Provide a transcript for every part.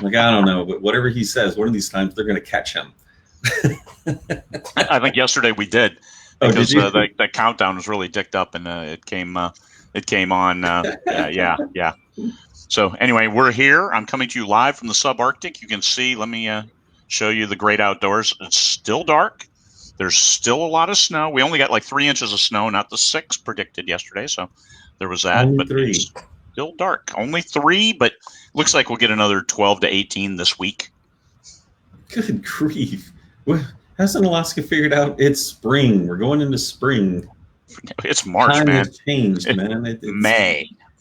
Like, I don't know, but whatever he says, one of these times they're going to catch him. I think yesterday we did, Oh, did because you? the countdown was really dicked up, and it came on. Yeah. So anyway, we're here. I'm coming to you live from the subarctic. You can see. Let me show you the great outdoors. It's still dark. There's still a lot of snow. We only got like 3 inches of snow, not the 6 predicted yesterday. So there was that. Only But 3. it's still dark. Only 3, but looks like we'll get another 12 to 18 this week. Good grief. Well, hasn't Alaska figured out it's spring? We're going into spring. It's March, Time man. has changed, man.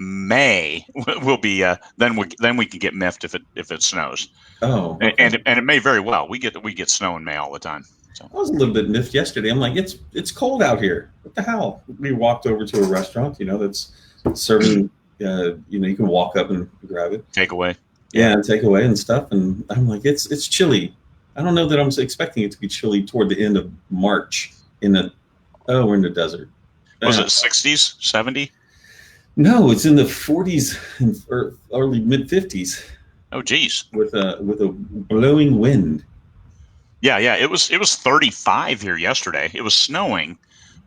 May will be then we can get miffed if it snows. Oh, okay. and it may very well. We get snow in May all the time. So. I was a little bit miffed yesterday. I'm like, it's cold out here. What the hell? We walked over to a restaurant, that's serving. You can walk up and grab it. Takeaway. Yeah, takeaway and stuff. And I'm like, it's chilly. I don't know that I'm expecting it to be chilly toward the end of March we're in the desert. Was it 60s, 70? No, it's in the 40s and early mid 50s. Oh, geez. With a blowing wind. Yeah. It was 35 here yesterday. It was snowing,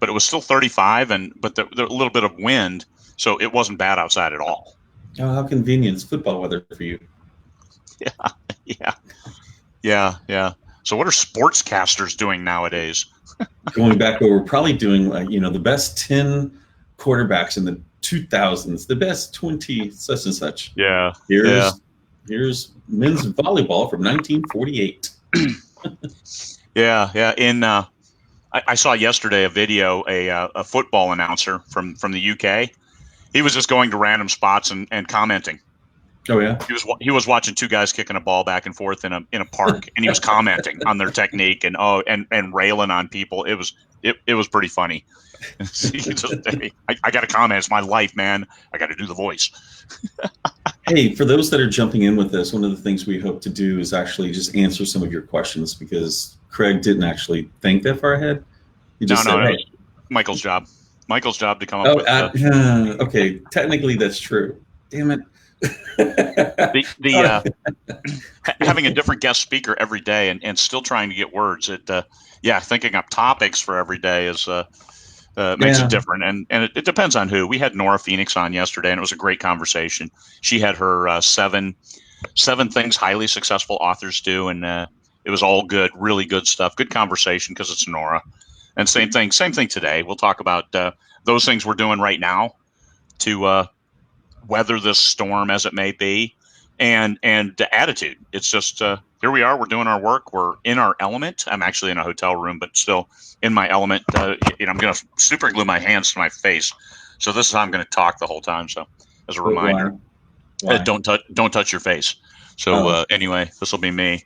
but it was still 35, but there a little bit of wind, so it wasn't bad outside at all. Oh, how convenient! It's football weather for you. Yeah. So what are sportscasters doing nowadays? Going back over, probably doing the best 10 quarterbacks in the 2000s, the best 20 such and such. Yeah. Here's men's volleyball from 1948. Yeah. I saw yesterday a video, a football announcer from the UK. He was just going to random spots and commenting. Oh yeah. He was watching 2 guys kicking a ball back and forth in a park, and he was commenting on their technique and railing on people. It was pretty funny. I got to comment. It's my life, man. I got to do the voice. Hey, for those that are jumping in with this, one of the things we hope to do is actually just answer some of your questions, because Craig didn't actually think that far ahead. He just said, hey. Michael's job. Michael's job to come up with. Okay, technically that's true. Damn it. Having a different guest speaker every day and still trying to get words. Thinking up topics for every day is makes it different, and it depends on who. We had Nora Phoenix on yesterday, and it was a great conversation. She had her 7 things highly successful authors do, and it was all good, really good stuff. Good conversation, because it's Nora. And same thing today. We'll talk about those things we're doing right now to weather this storm as it may be, and the attitude. It's just here we are. We're doing our work. We're in our element. I'm actually in a hotel room, but still in my element. I'm going to super glue my hands to my face, so this is how I'm going to talk the whole time. So as a reminder, Why? don't touch your face. So anyway, this will be me.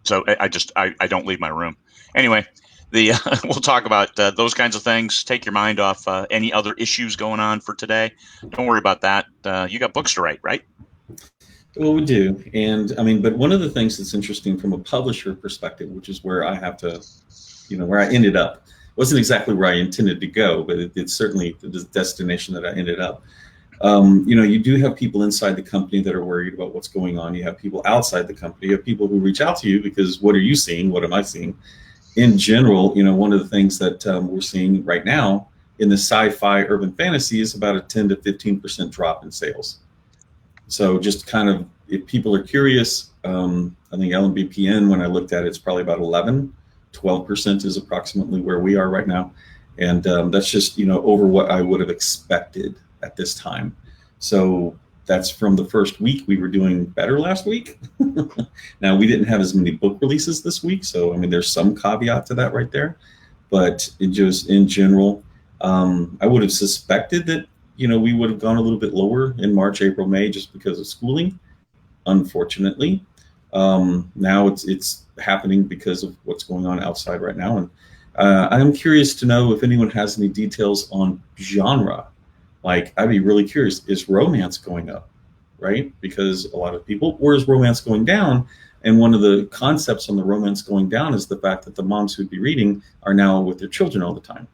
So I don't leave my room. Anyway, we'll talk about those kinds of things. Take your mind off any other issues going on for today. Don't worry about that. You got books to write, right? Well, we do. And but one of the things that's interesting from a publisher perspective, which is where I have to, where I ended up, wasn't exactly where I intended to go, but it's certainly the destination that I ended up. You do have people inside the company that are worried about what's going on. You have people outside the company. You have people who reach out to you because, what are you seeing? What am I seeing? In general, one of the things that we're seeing right now in the sci-fi urban fantasy is about a 10 to 15% drop in sales. So just kind of, if people are curious, I think LMBPN, when I looked at it, it's probably about 12% is approximately where we are right now. And that's just, over what I would have expected at this time. So that's from the first week. We were doing better last week. Now, we didn't have as many book releases this week. So, there's some caveat to that right there. But in general, I would have suspected that, we would have gone a little bit lower in March, April, May, just because of schooling. Unfortunately, now it's happening because of what's going on outside right now. And I'm curious to know if anyone has any details on genre. Like, I'd be really curious, is romance going up, right? Because a lot of people, or is romance going down? And one of the concepts on the romance going down is the fact that the moms who'd be reading are now with their children all the time.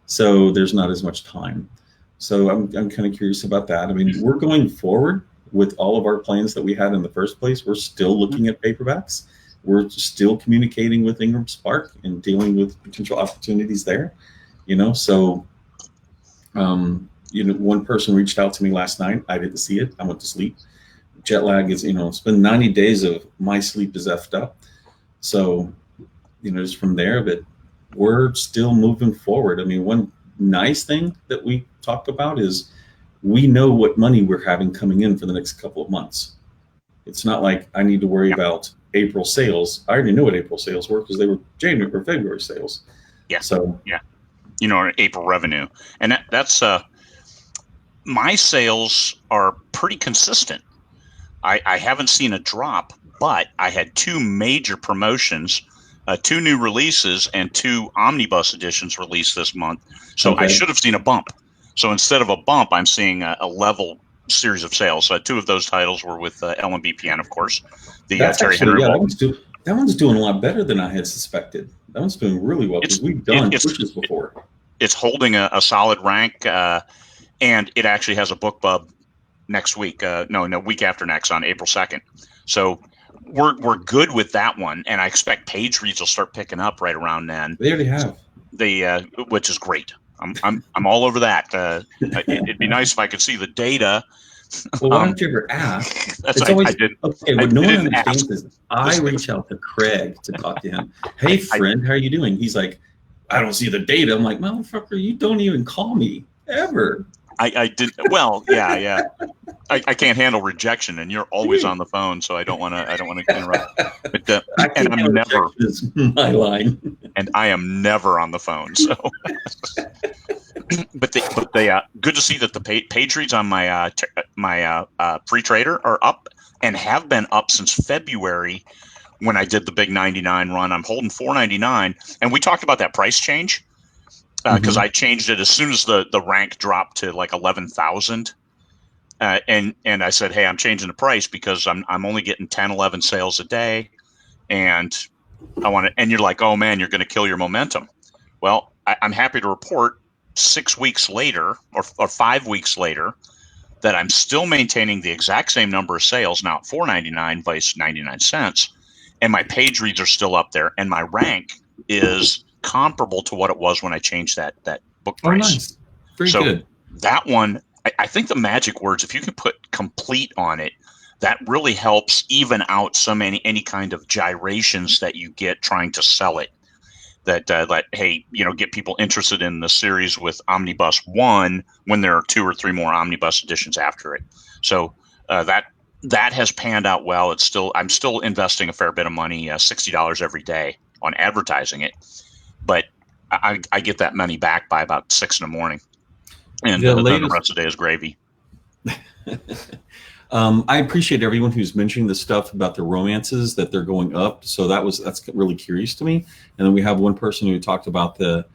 So there's not as much time. So I'm kind of curious about that. We're going forward with all of our plans that we had in the first place, we're still looking at paperbacks. We're still communicating with Ingram Spark and dealing with potential opportunities there. So one person reached out to me last night. I didn't see it. I went to sleep. Jet lag is, it's been 90 days of my sleep is effed up. So, just from there, but we're still moving forward. I mean, one nice thing that we talked about is we know what money we're having coming in for the next couple of months. It's not like I need to worry about April sales. I already knew what April sales were because they were January or February sales. Yeah. So April revenue, and that's my sales are pretty consistent. I haven't seen a drop, but I had 2 major promotions, 2 new releases, and 2 omnibus editions released this month. So I should have seen a bump. So instead of a bump, I'm seeing a level series of sales. 2 of those titles were with LMBPN, of course. Terry Henry. That one's doing a lot better than I had suspected. That one's doing really well because we've done pushes before. It's holding a solid rank, and it actually has a book bub next week. Week after next on April 2nd. So we're good with that one, and I expect page reads will start picking up right around then. They already have. Which is great. I'm all over that. It'd be nice if I could see the data. Well, why don't you ever ask? That's I didn't. Okay, what no one understands is I reach out to Craig to talk to him. Hey, friend, how are you doing? He's like, I don't see the data. I'm like, motherfucker, you don't even call me ever. I did. Well, yeah. I can't handle rejection, and you're always on the phone, so I don't want to interrupt. But and I'm never my line, and I am never on the phone. So, but they good to see that the page reads on my free trader are up and have been up since February when I did the big 99 run. I'm holding $4.99, and we talked about that price change. Because I changed it as soon as the rank dropped to like 11,000, and I said, hey, I'm changing the price because I'm only getting 10, 11 sales a day, and I want to. And you're like, oh man, you're going to kill your momentum. Well, I'm happy to report 6 weeks later or 5 weeks later that I'm still maintaining the exact same number of sales now at $4.99 vice 99 cents, and my page reads are still up there, and my rank is comparable to what it was when I changed that book price. Oh, nice. Very good. That one, I think the magic words, if you can put complete on it, that really helps even out any kind of gyrations that you get trying to sell it. That get people interested in the series with Omnibus 1 when there are 2 or 3 more Omnibus editions after it. So that has panned out well. I'm still investing a fair bit of money, $60 every day on advertising it. But I get that money back by about 6 in the morning, and then the rest of the day is gravy. I appreciate everyone who's mentioning the stuff about the romances that they're going up. So that's really curious to me. And then we have one person who talked about the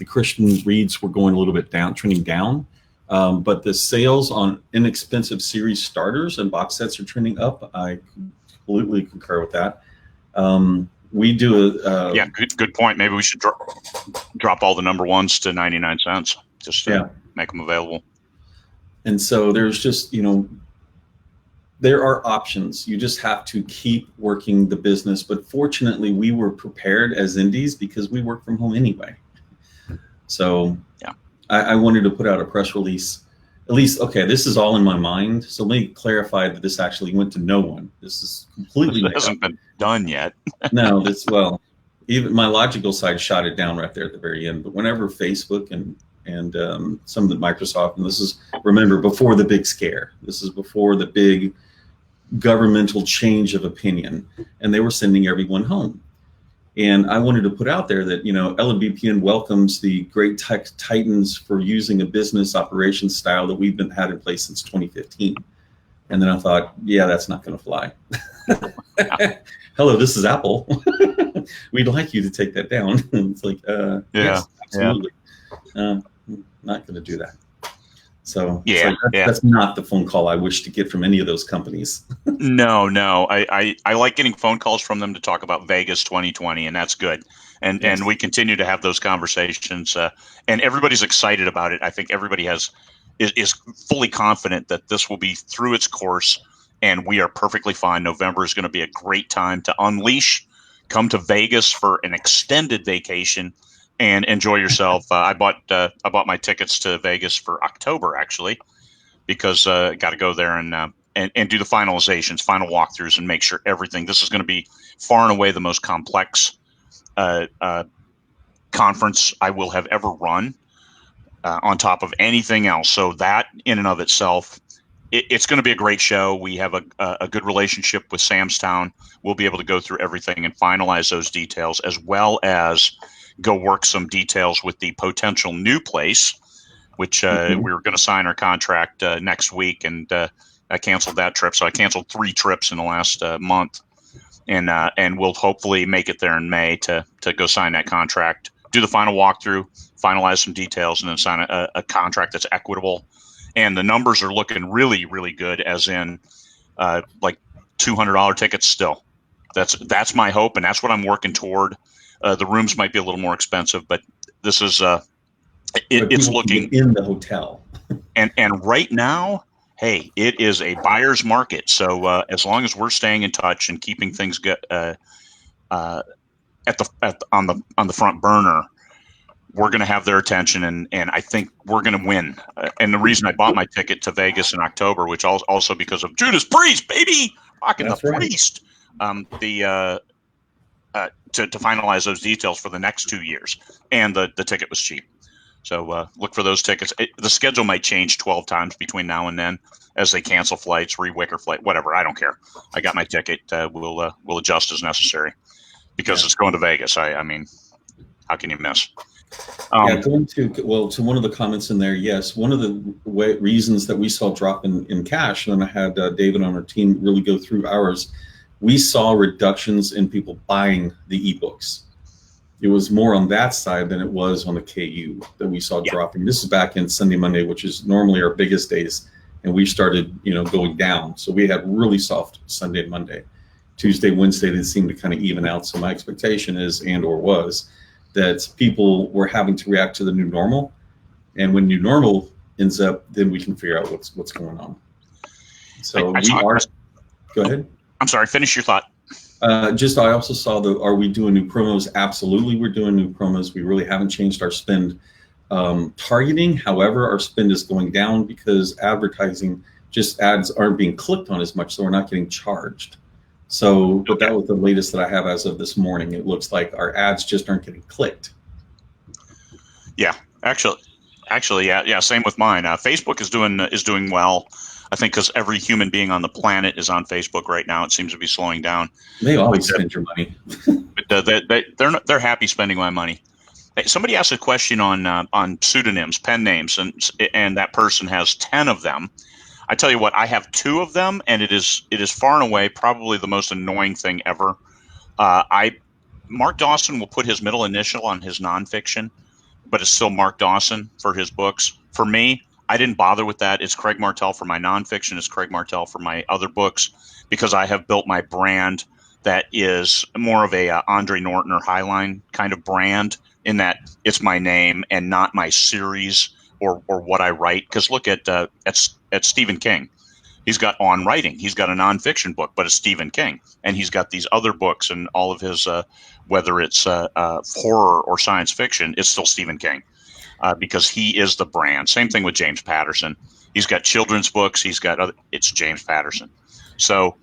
Christian reads were going a little bit down, trending down, but the sales on inexpensive series starters and box sets are trending up. I completely concur with that. We do good point. Maybe we should drop all the number ones to 99 cents just to make them available. And so there's just, there are options. You just have to keep working the business. But fortunately, we were prepared as indies because we work from home anyway. So I wanted to put out a press release. At least, okay, this is all in my mind. So let me clarify that this actually went to no one. This is completely It hasn't been done yet. No, even my logical side shot it down right there at the very end. But whenever Facebook and some of the Microsoft, and this is, remember, before the big scare. This is before the big governmental change of opinion. And they were sending everyone home. And I wanted to put out there that, LMBPN welcomes the great tech titans for using a business operations style that we've had in place since 2015. And then I thought, that's not going to fly. Hello, this is Apple. We'd like you to take that down. It's like, yes, absolutely. Not going to do that. So that's not the phone call I wish to get from any of those companies. No. I like getting phone calls from them to talk about Vegas 2020, and that's good. And we continue to have those conversations, and everybody's excited about it. I think everybody has is fully confident that this will be through its course, and we are perfectly fine. November is going to be a great time to unleash. Come to Vegas for an extended vacation and enjoy yourself. I bought my tickets to Vegas for October, actually, because got to go there and do the finalizations, final walkthroughs, and make sure everything. This is going to be far and away the most complex conference I will have ever run, on top of anything else. So that in and of itself, it's going to be a great show. We have a good relationship with Sam's Town. We'll be able to go through everything and finalize those details, as well as go work some details with the potential new place, which we were going to sign our contract next week, and I canceled that trip. So I canceled 3 trips in the last month, and we'll hopefully make it there in May to go sign that contract, do the final walkthrough, finalize some details, and then sign a contract that's equitable. And the numbers are looking really, really good, as in like $200 tickets still. That's my hope, and that's what I'm working toward. The rooms might be a little more expensive, but this is it's looking in the hotel. and right now, hey, it is a buyer's market. So as long as we're staying in touch and keeping things good on the front burner, we're going to have their attention, and I think we're going to win. And the reason I bought my ticket to Vegas in October, which also because of Judas Priest, baby, rocking the Priest, to finalize those details for the next 2 years, and the ticket was cheap. So look for those tickets. The schedule might change 12 times between now and then as they cancel flights, re-wicker flight, whatever. I don't care. I got my ticket. We'll adjust as necessary because it's going to Vegas. I mean, how can you miss? Going to one of the comments in there, yes, one of the reasons that we saw a drop in cash, and I had David on our team really go through ours, we saw reductions in people buying the ebooks. It was more on that side than it was on the KU that we saw dropping. This is back in Sunday, Monday, which is normally our biggest days, and we started going down. So we had really soft Sunday and Monday. Tuesday, Wednesday, they seemed to kind of even out. So my expectation is, was, that people were having to react to the new normal, and when new normal ends up, then we can figure out what's going on. So go ahead. I'm sorry. Finish your thought. I also saw are we doing new promos? Absolutely, we're doing new promos. We really haven't changed our spend targeting. However, our spend is going down because advertising, just ads aren't being clicked on as much, so we're not getting charged. So, but that was the latest that I have as of this morning. It looks like our ads just aren't getting clicked. Yeah, actually, yeah. Same with mine. Facebook is doing well. I think because every human being on the planet is on Facebook right now. It seems to be slowing down. They always spend your money. But they're happy spending my money. Hey, somebody asked a question on pseudonyms, pen names, and that person has 10 of them. I tell you what, I have 2 of them, and it is far and away probably the most annoying thing ever. Mark Dawson will put his middle initial on his nonfiction, but it's still Mark Dawson for his books. For me, I didn't bother with that. It's Craig Martell for my nonfiction. It's Craig Martell for my other books, because I have built my brand that is more of a Andre Norton or Highline kind of brand, in that it's my name and not my series or what I write. Because look at Stephen King. He's got On Writing. He's got a nonfiction book, but it's Stephen King. And he's got these other books, and all of his, whether it's horror or science fiction, it's still Stephen King, because he is the brand. Same thing with James Patterson. He's got children's books. It's James Patterson. So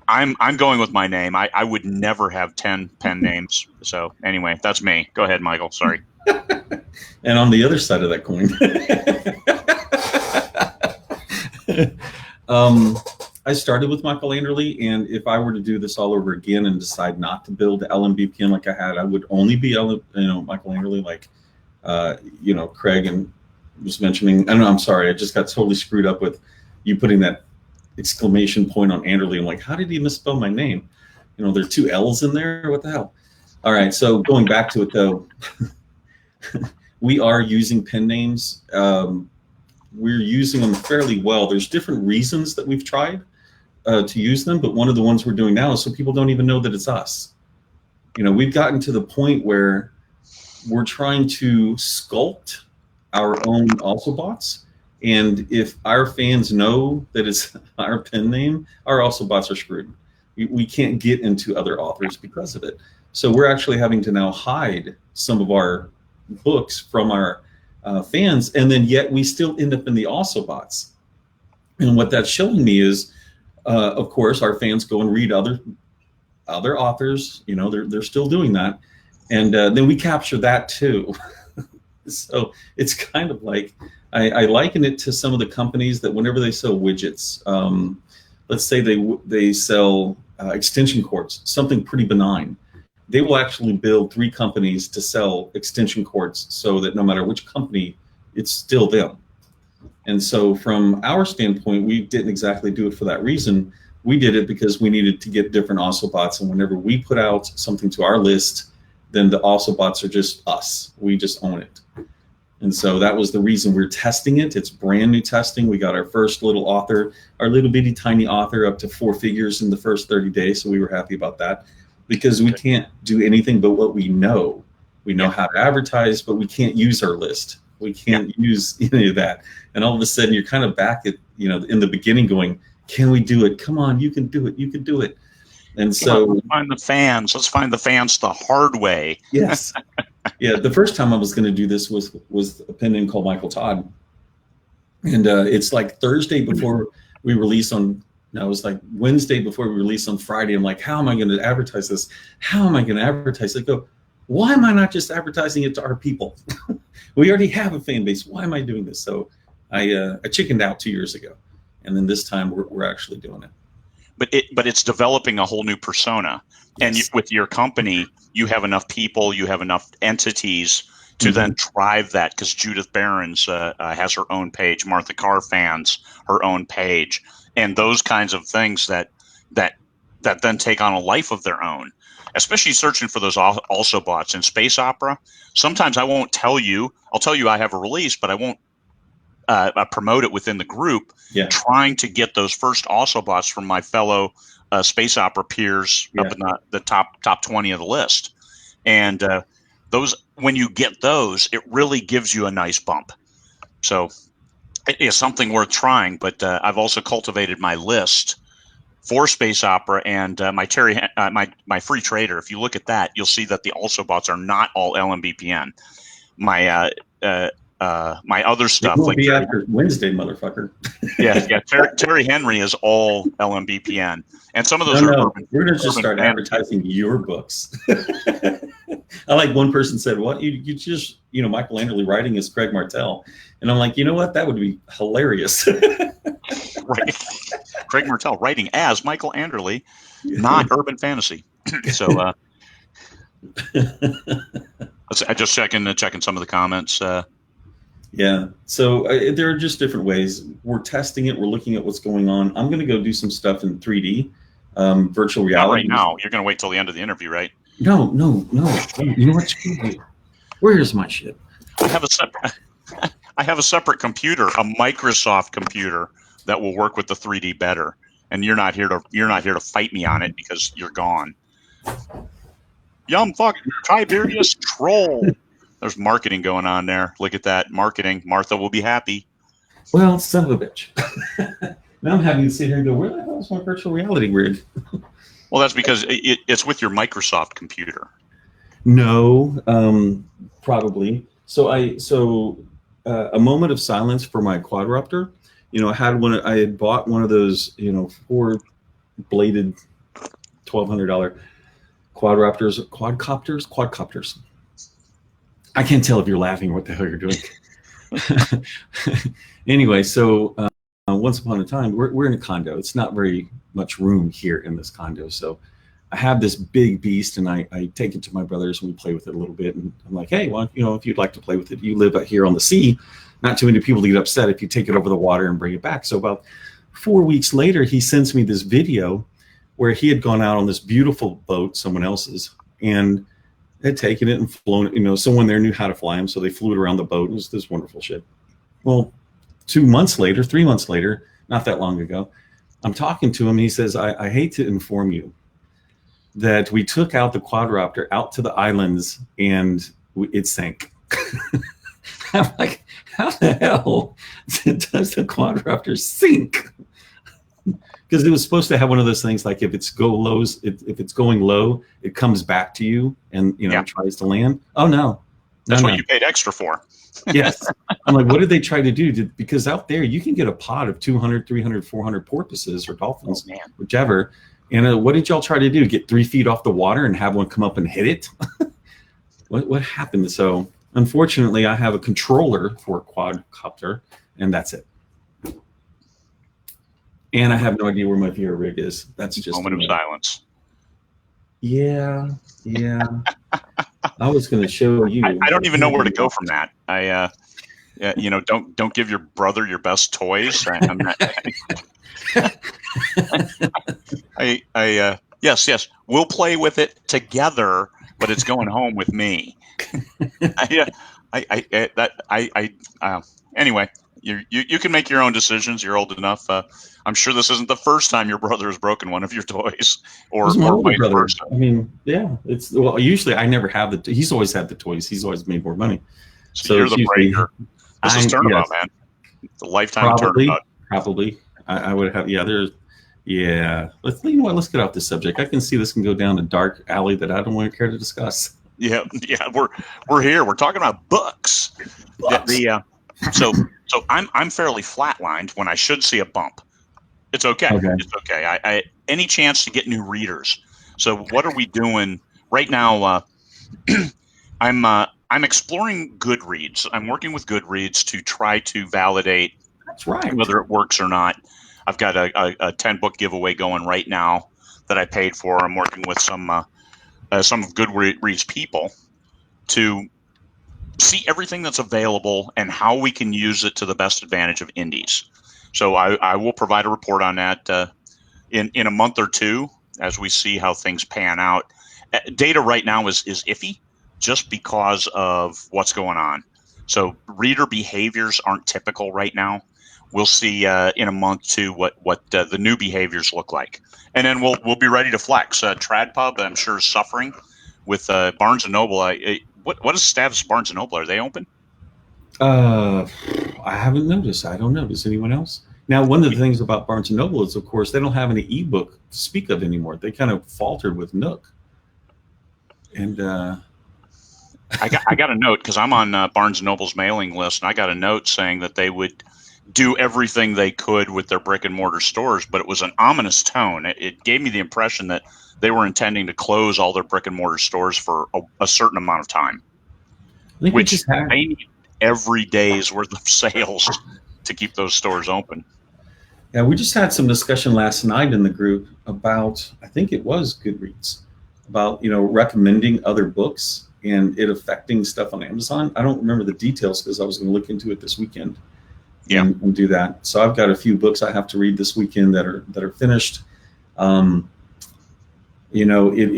I'm going with my name. I would never have 10 pen names. So anyway, that's me. Go ahead, Michael. Sorry. And on the other side of that coin, I started with Michael Anderle, and if I were to do this all over again and decide not to build LMBPN like I had, I would only be Michael Anderle, like Craig and was mentioning. I'm sorry, I just got totally screwed up with you putting that exclamation point on Anderle. I'm like, how did he misspell my name? There are 2 L's in there. What the hell? All right, so going back to it though. We are using pen names. We're using them fairly well. There's different reasons that we've tried to use them, but one of the ones we're doing now is so people don't even know that it's us. We've gotten to the point where we're trying to sculpt our own also bots, And if our fans know that it's our pen name, our also bots are screwed. We can't get into other authors because of it. So we're actually having to now hide some of our books from our fans, and then yet we still end up in the also bots. And what that's showing me is, of course, our fans go and read other authors. You know, they're still doing that, and then we capture that too. So it's kind of like I liken it to some of the companies that whenever they sell widgets, let's say they sell extension cords, something pretty benign. They will actually build 3 companies to sell extension cords so that no matter which company, it's still them. And so from our standpoint, we didn't exactly do it for that reason. We did it because we needed to get different also bots. And whenever we put out something to our list, then the also bots are just us. We just own it. And so that was the reason we're testing it. It's brand new testing. We got our first little author, our little bitty tiny author, up to 4 figures in the first 30 days. So we were happy about that, because we can't do anything but what we know. We know how to advertise, but we can't use our list. We can't use any of that. And all of a sudden you're kind of back at, you know, in the beginning going, can we do it? Come on, you can do it. You can do it. And so let's find the fans. Let's find the fans the hard way. Yes. Yeah. The first time I was going to do this was a pen name called Michael Todd. And it's like Thursday before we release on, no, it was like Wednesday before we release on Friday. I'm like, how am I going to advertise this? How am I going to advertise it? I go, why am I not just advertising it to our people? We already have a fan base. Why am I doing this? So I chickened out 2 years ago. And then this time we're actually doing it. But it's developing a whole new persona. And with your company, you have enough people, you have enough entities to then drive that, because Judith Barron's has her own page, Martha Carr fans her own page, and those kinds of things that then take on a life of their own. Especially searching for those also bots in Space Opera. Sometimes I won't tell you. I'll tell you I have a release, but I won't promote it within the group. Yeah. Trying to get those first also bots from my fellow Space Opera peers up in the top 20 of the list. And those, when you get those, it really gives you a nice bump. So it is something worth trying. But I've also cultivated my list for Space Opera and my free trader. If you look at that, you'll see that the also bots are not all LMBPN. My other stuff, like be after Wednesday, motherfucker. yeah. Terry Henry is all LMBPN, and some of those we're gonna just start advertising your books. I like one person said, "What you just Michael Anderle writing as Craig Martell," and I'm like, you know what, that would be hilarious. Right, Craig Martell writing as Michael Anderle, not urban fantasy. So I just checking some of the comments. Yeah, so there are just different ways. We're testing it. We're looking at what's going on. I'm going to go do some stuff in 3D, virtual reality. Not right now. You're going to wait till the end of the interview, right? No. You know what? Where's my shit? I have a separate computer, a Microsoft computer that will work with the 3D better. And you're not here to fight me on it because you're gone. Yum fuck Tiberius troll. There's marketing going on there. Look at that marketing. Martha will be happy. Well, son of a bitch. Now I'm having to sit here and go, where the hell is my virtual reality rig? Well, that's because it's with your Microsoft computer. No, probably. So a moment of silence for my quadruptor. I had bought one of those, 4-bladed $1,200 quadcopters. I can't tell if you're laughing or what the hell you're doing. Anyway, so once upon a time, we're in a condo. It's not very much room here in this condo. So I have this big beast, and I take it to my brothers, and we play with it a little bit. And I'm like, hey, well, if you'd like to play with it, you live out here on the sea. Not too many people to get upset if you take it over the water and bring it back. So about 4 weeks later, he sends me this video where he had gone out on this beautiful boat, someone else's, and had taken it and flown it. Someone there knew how to fly them, so they flew it around the boat. It was this wonderful shit. Well, 3 months later, not that long ago, I'm talking to him, and he says, I hate to inform you that we took out the quadruptor out to the islands, and it sank. I'm like, how the hell does the quadruptor sink? Because it was supposed to have one of those things like if it's if it's going low, it comes back to you and tries to land. Oh no, that's what you paid extra for. Yes. I'm like, what did they try to do? Because out there you can get a pod of 200, 300, 400 porpoises or dolphins, whichever. And what did y'all try to do? Get 3 feet off the water and have one come up and hit it? What happened? So unfortunately, I have a controller for a quadcopter, and that's it. And I have no idea where my VR rig is. That's just moment of silence. Yeah. I was going to show you. I don't even know where to go from that. Don't give your brother your best toys. Yes, we'll play with it together, but it's going home with me. Anyway, you can make your own decisions. You're old enough. I'm sure this isn't the first time your brother has broken one of your toys, or vice versa. I mean, yeah, usually I never have he's always had the toys. He's always made more money. So you're the breaker. This is Turnabout, man. It's a lifetime Turnabout. Probably. I would have. Let's get off this subject. I can see this can go down a dark alley that I don't want to care to discuss. Yeah, we're here. We're talking about books. So I'm fairly flatlined when I should see a bump. It's okay. It's okay. I any chance to get new readers. So what are we doing right now? I'm exploring Goodreads. I'm working with Goodreads to try to validate whether it works or not. I've got a 10-book giveaway going right now that I paid for. I'm working with some of Goodreads people to see everything that's available and how we can use it to the best advantage of indies. So I will provide a report on that in a month or two as we see how things pan out. Data right now is iffy just because of what's going on. So reader behaviors aren't typical right now. We'll see in a month too what the new behaviors look like, and then we'll be ready to flex. TradPub, I'm sure, is suffering with Barnes & Noble. What is the status of Barnes & Noble? Are they open? I haven't noticed. I don't know. Does anyone else? Now, one of the things about Barnes & Noble is, of course, they don't have any ebook to speak of anymore. They kind of faltered with Nook. And I got a note because I'm on Barnes & Noble's mailing list, and I got a note saying that they would do everything they could with their brick and mortar stores, but it was an ominous tone. It gave me the impression that they were intending to close all their brick and mortar stores for a certain amount of time, which they need every day's worth of sales to keep those stores open. Yeah, we just had some discussion last night in the group about, I think it was Goodreads, about recommending other books and it affecting stuff on Amazon. I don't remember the details because I was going to look into it this weekend. And do that. So I've got a few books I have to read this weekend that are finished. It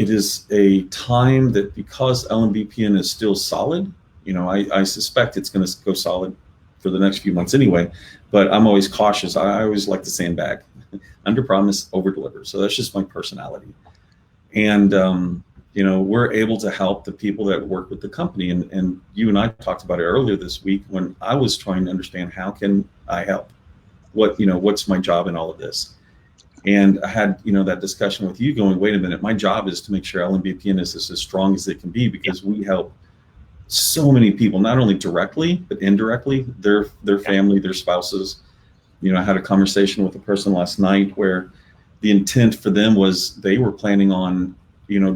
is a time that because LMBPN is still solid, I suspect it's going to go solid for the next few months anyway, but I'm always cautious. I always like to sandbag, under promise, over deliver. So that's just my personality. And, we're able to help the people that work with the company. And you and I talked about it earlier this week when I was trying to understand how can I help? What's my job in all of this? And I had, that discussion with you going, wait a minute, my job is to make sure LMBPN is as strong as it can be because we help so many people, not only directly, but indirectly, their family, their spouses. I had a conversation with a person last night where the intent for them was they were planning on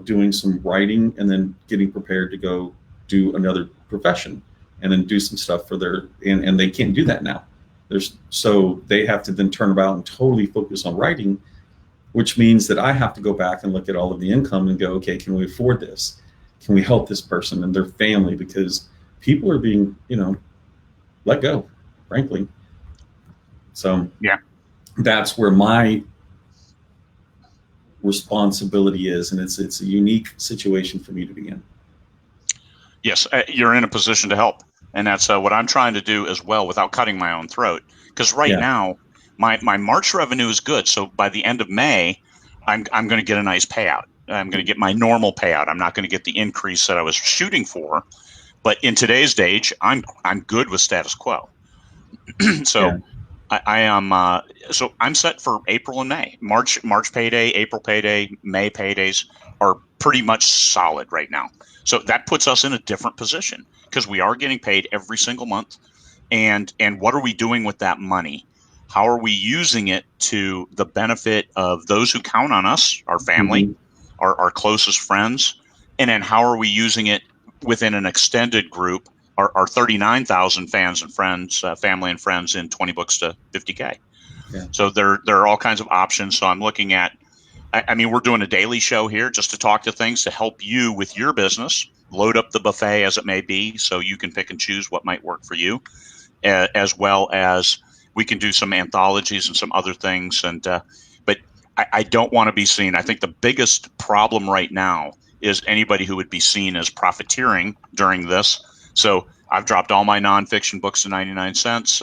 doing some writing and then getting prepared to go do another profession and then do some stuff for and they can't do that now. So they have to then turn about and totally focus on writing, which means that I have to go back and look at all of the income and go, okay, can we afford this? Can we help this person and their family? Because people are being, let go, frankly. So that's where my responsibility is, and it's a unique situation for me to be in. Yes, you're in a position to help, and that's what I'm trying to do as well without cutting my own throat. Because now, my March revenue is good, so by the end of May, I'm going to get a nice payout. I'm going to get my normal payout. I'm not going to get the increase that I was shooting for, But in today's age, I'm good with status quo. So Yeah. I am so I'm set for April and May. March payday, April payday, May paydays are pretty much solid right now. So that puts us in a different position because we are getting paid every single month. And what are we doing with that money? How are we using it to the benefit of those who count on us, our family, Mm-hmm. our closest friends? And then how are we using it within an extended group, our 39,000 fans and friends, family and friends in 20 books to 50K. Yeah. So there are all kinds of options. So I'm looking at, I mean, we're doing a daily show here just to talk to things to help you with your business, load up the buffet as it may be, so you can pick and choose what might work for you, as well as we can do some anthologies and some other things. And but I don't want to be seen. I think the biggest problem right now is anybody who would be seen as profiteering during this. So I've dropped all my nonfiction books to 99 cents.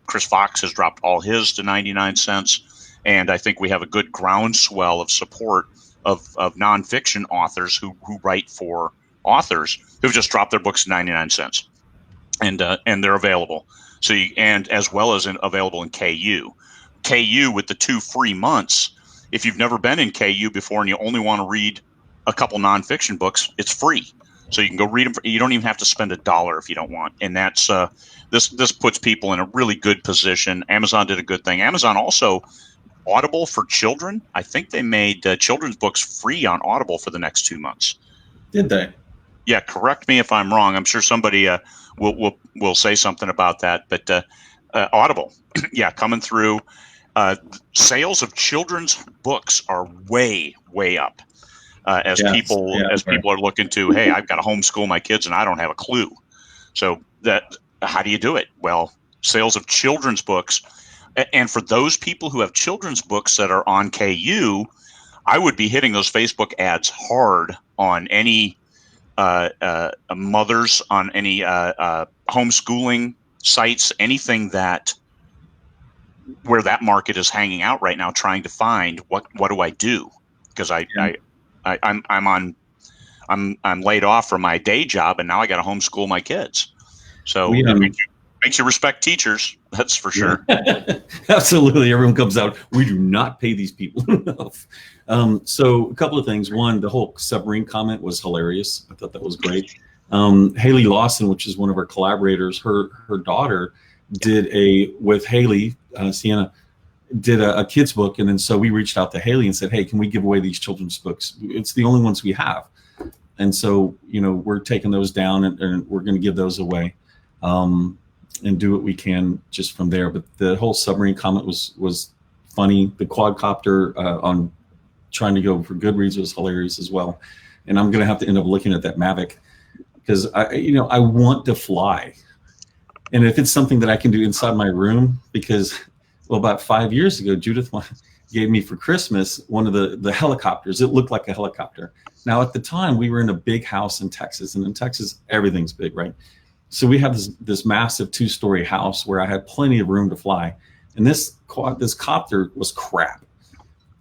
Chris Fox has dropped all his to 99 cents. And I think we have a good groundswell of support of nonfiction authors who write for authors who've just dropped their books to 99 cents. And they're available. So and as well as available in KU. KU with the 2 free months. If you've never been in KU before and you only want to read a couple nonfiction books, it's free. So you can go read them. You don't even have to spend $1 if you don't want. And that's this puts people in a really good position. Amazon did a good thing. Amazon also, Audible for children. I think they made children's books free on Audible for the next 2 months. Did they? Yeah, correct me if I'm wrong. I'm sure somebody will say something about that. But Audible, yeah, coming through. Sales of children's books are way up. As people are looking to, hey, I've got to homeschool my kids and I don't have a clue. So how do you do it? Well, sales of children's books. And for those people who have children's books that are on KU, I would be hitting those Facebook ads hard on any mothers, on any homeschooling sites, anything where that market is hanging out right now, trying to find what do I do? Because I'm laid off from my day job, and now I got to homeschool my kids. So it makes you respect teachers. That's for sure. Yeah. Absolutely. Everyone comes out. We do not pay these people enough. So a couple of things. One, the whole submarine comment was hilarious. I thought that was great. Haley Lawson, which is one of our collaborators, her daughter did with Haley, Sienna, did a kid's book. And then so we reached out to Haley and said, hey, can we give away these children's books? It's the only ones we have. And so, we're taking those down and we're going to give those away and do what we can just from there. But the whole submarine comment was funny. The quadcopter on trying to go for Goodreads was hilarious as well. And I'm going to have to end up looking at that Mavic because I want to fly. And if it's something that I can do inside my room, because about 5 years ago, Judith gave me for Christmas one of the helicopters. It looked like a helicopter. Now, at the time, we were in a big house in Texas, and in Texas, everything's big, right? So we have this massive 2-story house where I had plenty of room to fly, and this copter was crap.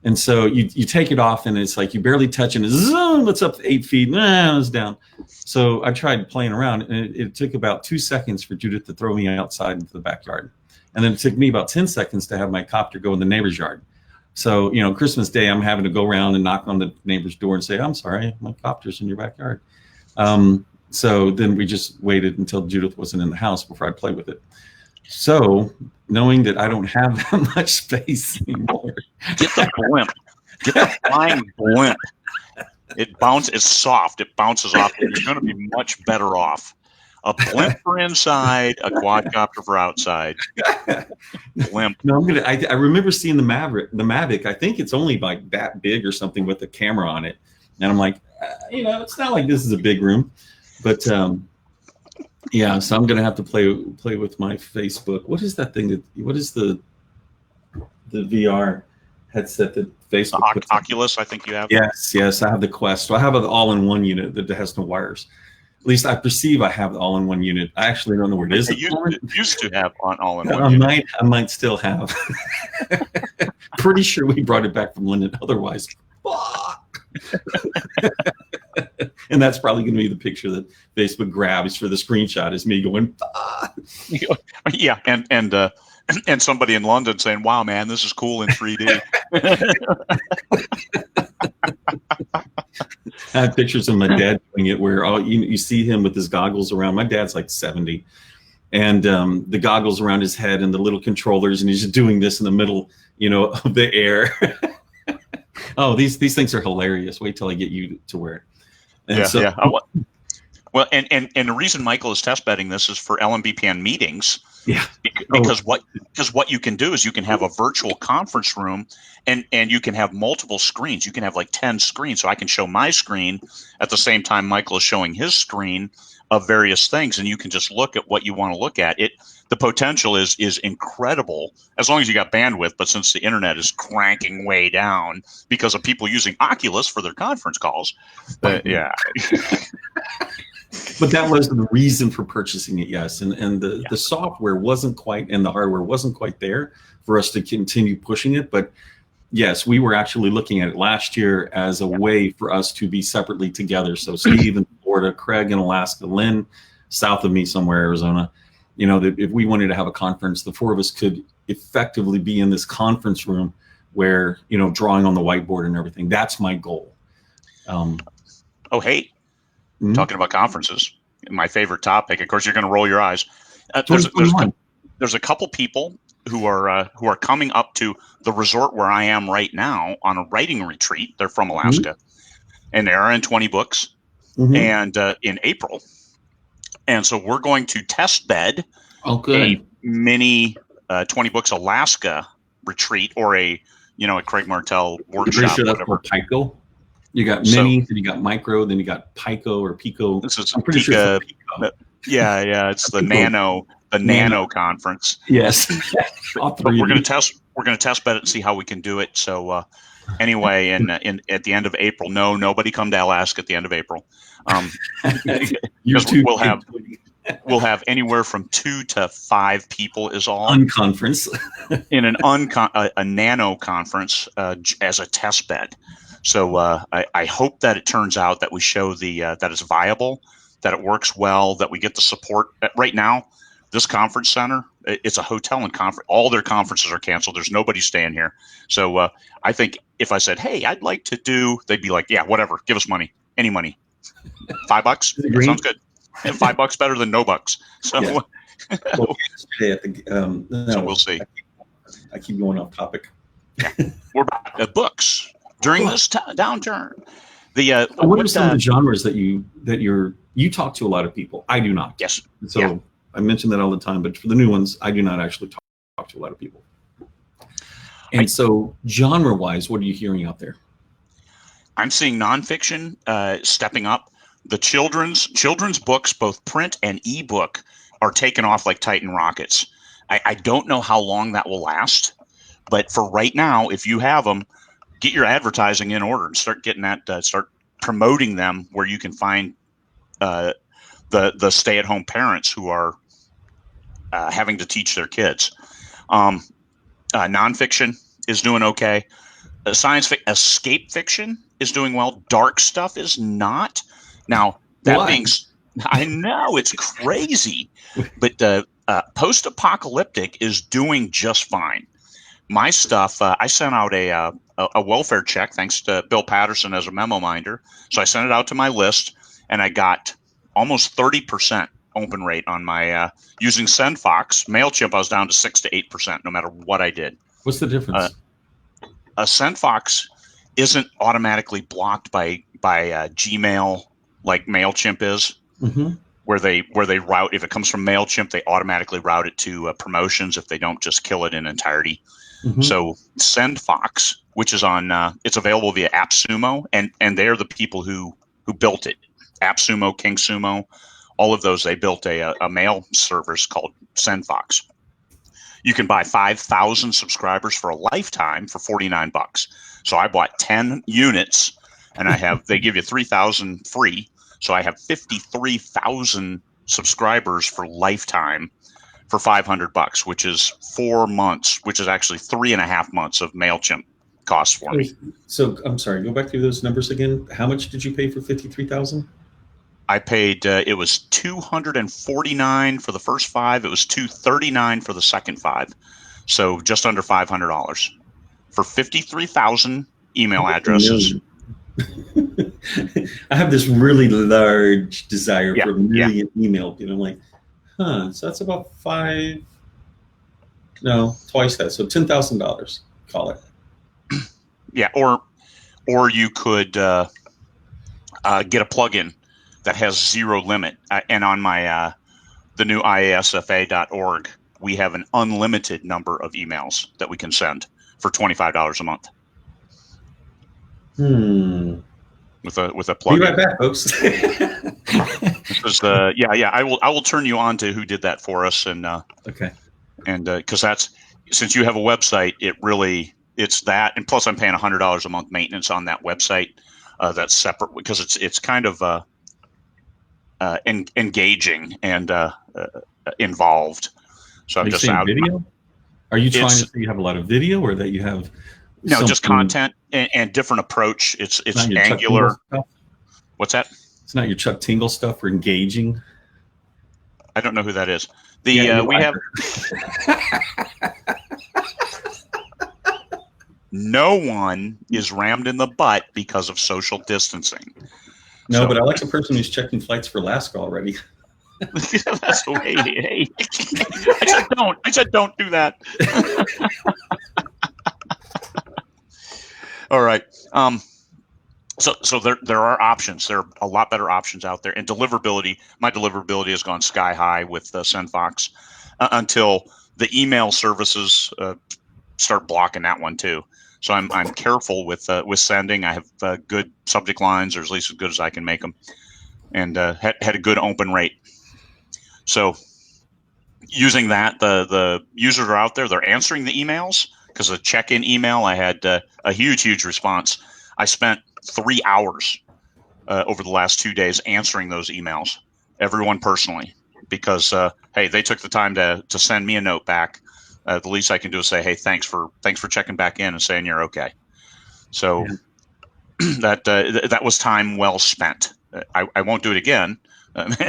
And so you take it off, and it's like you barely touch it, and zoom, it's up 8 feet, it's down. So I tried playing around, and it took about 2 seconds for Judith to throw me outside into the backyard. And then it took me about 10 seconds to have my copter go in the neighbor's yard. So, Christmas Day, I'm having to go around and knock on the neighbor's door and say, I'm sorry, my copter's in your backyard. So then we just waited until Judith wasn't in the house before I played with it. So knowing that I don't have that much space anymore. Get the blimp. Get the flying blimp. It's soft. It bounces off. You're going to be much better off. A blimp for inside, a quadcopter for outside. Blimp. No, I remember seeing the Mavic. I think it's only like that big or something with a camera on it. And I'm like, it's not like this is a big room. But yeah, so I'm gonna have to play with my Facebook. What is that thing? What is the VR headset that Facebook? The Oculus, I think you have. Yes, I have the Quest. So I have an all-in-one unit that has no wires. At least I perceive I have the all-in-one unit. I actually don't know where it is. It used to have an all-in-one unit. I might still have. Pretty sure we brought it back from London. Otherwise, fuck. And that's probably going to be the picture that Facebook grabs for the screenshot, is me going, ah. Yeah, and somebody in London saying, "Wow, man, this is cool in 3D." I have pictures of my dad doing it where you see him with his goggles around. My dad's like 70, and the goggles around his head and the little controllers, and he's just doing this in the middle, of the air. Oh, these things are hilarious. Wait till I get you to wear it. And Well, and the reason Michael is test bedding this is for LMBPN meetings. Yeah. Because what you can do is you can have a virtual conference room, and you can have multiple screens. You can have like 10 screens. So I can show my screen at the same time Michael is showing his screen of various things, and you can just look at what you want to look at. The potential is incredible as long as you got bandwidth. But since the internet is cranking way down because of people using Oculus for their conference calls, yeah. But that was the reason for purchasing it, yes. And the software wasn't quite, and the hardware wasn't quite there for us to continue pushing it. But yes, we were actually looking at it last year as a way for us to be separately together. So Steve in Florida, Craig in Alaska, Lynn south of me somewhere, Arizona, that if we wanted to have a conference, the four of us could effectively be in this conference room where, drawing on the whiteboard and everything. That's my goal. Hey. Mm-hmm. Talking about conferences, my favorite topic. Of course, you're going to roll your eyes. There's a couple people who are coming up to the resort where I am right now on a writing retreat. They're from Alaska, mm-hmm. and they are in 20 books, mm-hmm. and in April. And so we're going to test bed a mini 20 books Alaska retreat, or a Craig Martell workshop. Sure that's called Pico. You got mini, then you got micro, then you got Pico or Pico. This is I'm pretty sure it's Pico. Yeah, it's the nano conference. Yes. But we're going to test bed it and see how we can do it. So anyway, at the end of April, nobody come to Alaska at the end of April. We'll have anywhere from 2 to 5 people is all unconference in a nano conference as a test bed. So I hope that it turns out that we show that it's viable, that it works well, that we get the support. Right now, this conference center, it's a hotel and conference. All their conferences are canceled. There's nobody staying here. So I think if I said, "Hey, I'd like to do," they'd be like, "Yeah, whatever. Give us money, any money. $5? That sounds good. And $5 better than no bucks." So, yeah. So we'll see. I keep going off topic. Yeah. We're back at books. During this downturn, what are some of the genres that you talk to a lot of people? I do not. Yes. So I mention that all the time, but for the new ones, I do not actually talk to a lot of people. And so genre-wise, what are you hearing out there? I'm seeing nonfiction stepping up. The children's books, both print and ebook, are taking off like Titan rockets. I don't know how long that will last, but for right now, if you have them, get your advertising in order and start getting that. Start promoting them where you can find the stay-at-home parents who are having to teach their kids. Nonfiction is doing okay. Escape fiction is doing well. Dark stuff is not. Now that being, I know it's crazy, but post-apocalyptic is doing just fine. My stuff, I sent out a welfare check thanks to Bill Patterson as a memo minder. So I sent it out to my list, and I got almost 30% open rate on my using SendFox. MailChimp, I was down to 6 to 8% no matter what I did. What's the difference? SendFox isn't automatically blocked by Gmail like MailChimp is. Mm-hmm. Where they route, if it comes from MailChimp, they automatically route it to promotions if they don't just kill it in entirety. Mm-hmm. So SendFox, which is on, it's available via AppSumo, and they're the people who built it. AppSumo, KingSumo, all of those, they built a mail service called SendFox. You can buy 5,000 subscribers for a lifetime for $49. So I bought 10 units, and they give you 3,000 free. So I have 53,000 subscribers for lifetime for $500, which is 4 months, which is actually 3.5 months of MailChimp cost for me. So I'm sorry, go back through those numbers again. How much did you pay for 53,000? I paid, it was $249 for the first 5. It was $239 for the second 5. So just under $500 for 53,000 email addresses. I have this really large desire for a million email. I'm like, so that's about twice that. So $10,000, call it. Yeah. Or you could get a plugin that has zero limit. And on my, the new IASFA.org, we have an unlimited number of emails that we can send for $25 a month. With a plugin. Be right back, folks. Because I will turn you on to who did that for us, and okay. And because that's, since you have a website, it's that, and plus I'm paying $100 a month maintenance on that website. That's separate because it's kind of engaging and involved. So I'm just out. Video? Are you trying to say you have a lot of video, or that you have? No, just content and different approach. It's Angular. What's that? It's not your Chuck Tingle stuff for engaging. I don't know who that is. We have no one is rammed in the butt because of social distancing. No, but I like the person who's checking flights for Alaska already. That's the way. Hey. I said don't do that. All right. So there are options. There are a lot better options out there. And deliverability, my deliverability has gone sky high with SendFox until the email services start blocking that one too. So I'm careful with sending. I have good subject lines, or at least as good as I can make them, and had a good open rate. So using that, the users are out there. They're answering the emails, because the check-in email, I had a huge response. I spent 3 hours over the last 2 days answering those emails, everyone personally, because hey, they took the time to send me a note back. The least I can do is say, hey, thanks for checking back in and saying you're okay. So that was time well spent. I won't do it again.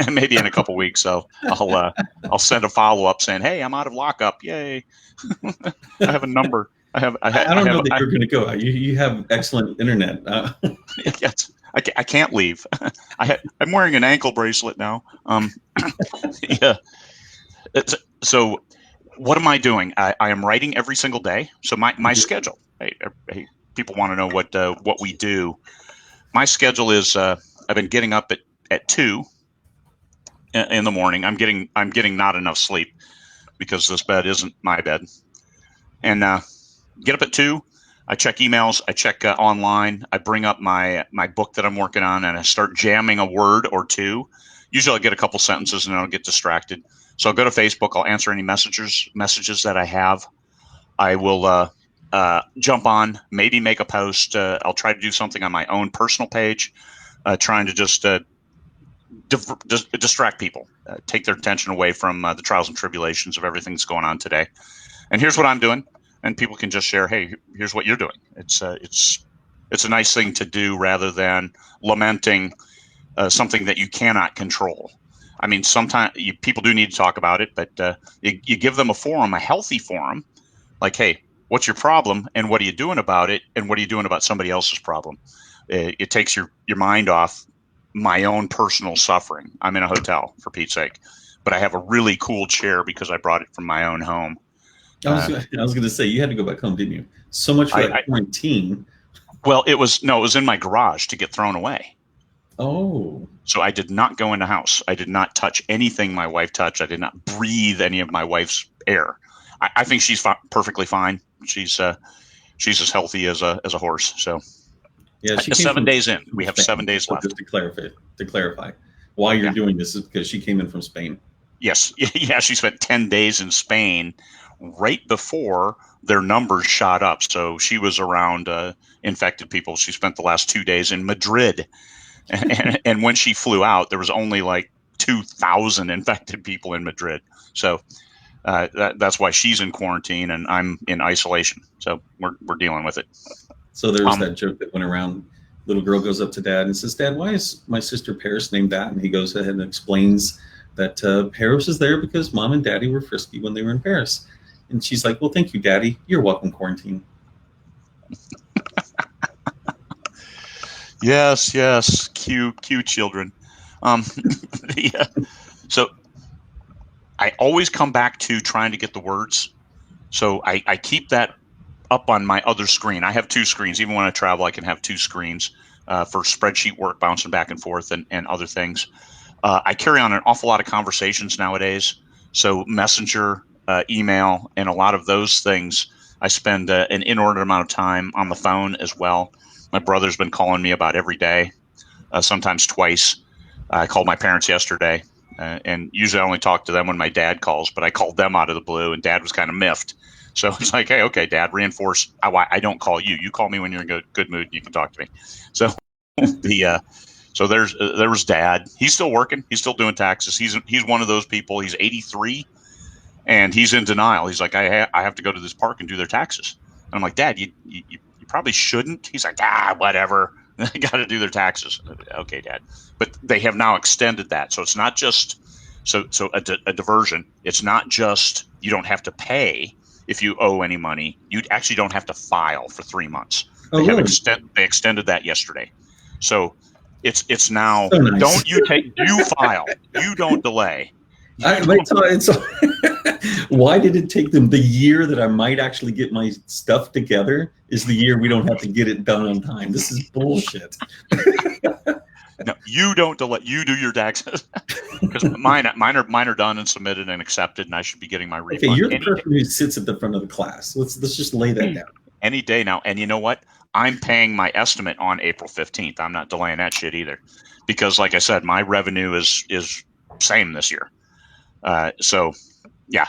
Maybe in a couple weeks. So I'll send a follow up saying, hey, I'm out of lockup. Yay! I have a number. I don't know that you're going to go. You have excellent internet. Yes, I can't leave. I'm wearing an ankle bracelet now. Yeah. So what am I doing? I am writing every single day. So my schedule. Hey, people want to know what we do. My schedule is I've been getting up at 2 in the morning. I'm getting not enough sleep because this bed isn't my bed. And get up at 2. I check emails. I check online. I bring up my book that I'm working on, and I start jamming a word or two. Usually I get a couple sentences and then I'll get distracted. So I'll go to Facebook. I'll answer any messages that I have. I will jump on, maybe make a post. I'll try to do something on my own personal page, trying to just distract people, take their attention away from the trials and tribulations of everything that's going on today. And here's what I'm doing. And people can just share, hey, here's what you're doing. It's a nice thing to do rather than lamenting something that you cannot control. I mean, sometimes people do need to talk about it, but you give them a forum, a healthy forum, like, hey, what's your problem and what are you doing about it? And what are you doing about somebody else's problem? It takes your mind off my own personal suffering. I'm in a hotel, for Pete's sake, but I have a really cool chair because I brought it from my own home. I was going to say, you had to go back home, didn't you? So much for that quarantine. Well, it was in my garage to get thrown away. Oh. So I did not go in the house. I did not touch anything my wife touched. I did not breathe any of my wife's air. I think she's perfectly fine. She's as healthy as a horse. So yeah, 7 days in. We have Spain. 7 days left. Just to clarify, why you're doing this is because she came in from Spain. Yes. Yeah, she spent 10 days in Spain right before their numbers shot up. So she was around infected people. She spent the last 2 days in Madrid. And when she flew out, there was only like 2,000 infected people in Madrid. So that's why she's in quarantine and I'm in isolation. So we're dealing with it. So there was that joke that went around. Little girl goes up to dad and says, "Dad, why is my sister Paris named that?" And he goes ahead and explains that Paris is there because mom and daddy were frisky when they were in Paris. And she's like, "Well, thank you, daddy. You're welcome, quarantine." Yes. Cute children. So I always come back to trying to get the words. So I keep that up on my other screen. I have two screens. Even when I travel, I can have two screens for spreadsheet work, bouncing back and forth and other things. I carry on an awful lot of conversations nowadays. So Messenger, email, and a lot of those things, I spend an inordinate amount of time on the phone as well. My brother's been calling me about every day, sometimes twice. I called my parents yesterday, and usually I only talk to them when my dad calls, but I called them out of the blue, and Dad was kind of miffed. So it's like, hey, okay, Dad, reinforce. I don't call you. You call me when you're in good mood. And you can talk to me. So so there was Dad. He's still working. He's still doing taxes. He's one of those people. He's 83, and he's in denial. He's like, I have to go to this park and do their taxes. And I'm like, Dad, you probably shouldn't. He's like, whatever. They got to do their taxes. Okay, Dad. But they have now extended that, so it's not just a diversion. It's not just you don't have to pay. If you owe any money, you actually don't have to file for 3 months. They they extended that yesterday. So it's now, so nice. You file, you don't delay. Why did it take them the year that I might actually get my stuff together is the year we don't have to get it done on time? This is bullshit. No, you don't delay. You do your taxes because mine are done and submitted and accepted, and I should be getting my refund. Okay, you're the person who sits at the front of the class. Let's just lay that down. Any day now, and you know what? I'm paying my estimate on April 15th. I'm not delaying that shit either, because like I said, my revenue is same this year. So yeah,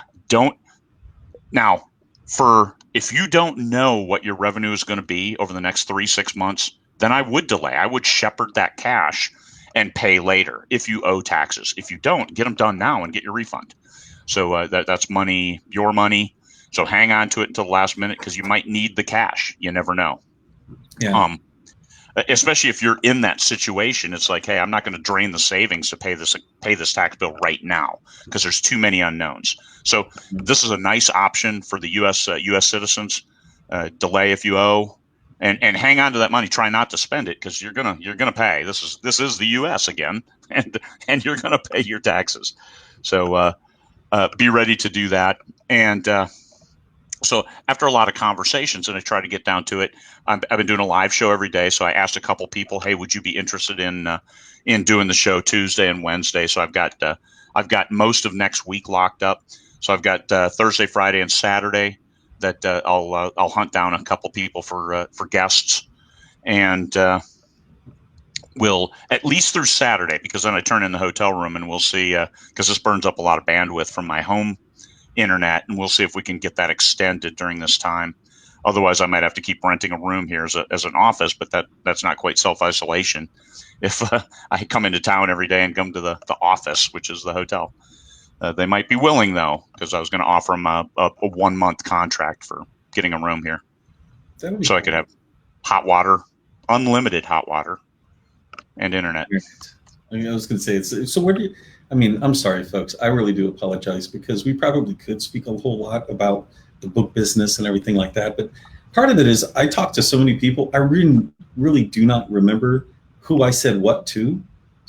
if you don't know what your revenue is going to be over the next 3-6 months. Then I would delay. I would shepherd that cash and pay later if you owe taxes. If you don't, get them done now and get your refund. So that's money, your money. So hang on to it until the last minute because you might need the cash. You never know. Yeah. Especially if you're in that situation, it's like, hey, I'm not going to drain the savings to pay this tax bill right now because there's too many unknowns. So this is a nice option for the U.S. citizens. Delay if you owe. And hang on to that money. Try not to spend it because you're gonna pay. This is the U.S. again, and you're gonna pay your taxes. So be ready to do that. And so after a lot of conversations, and I try to get down to it, I've been doing a live show every day. So I asked a couple people, hey, would you be interested in doing the show Tuesday and Wednesday? So I've got most of next week locked up. So I've got Thursday, Friday, and Saturday. That I'll hunt down a couple people for guests, and we'll at least through Saturday because then I turn in the hotel room and we'll see because this burns up a lot of bandwidth from my home internet, and we'll see if we can get that extended during this time. Otherwise, I might have to keep renting a room here as an office, but that's not quite self-isolation. If I come into town every day and come to the office, which is the hotel. They might be willing, though, because I was going to offer them a 1-month contract for getting a room here. So I could have hot water, unlimited hot water, and internet. I was going to say, so where do you, I'm sorry, folks. I really do apologize because we probably could speak a whole lot about the book business and everything like that. But part of it is I talk to so many people. I really do not remember who I said what to.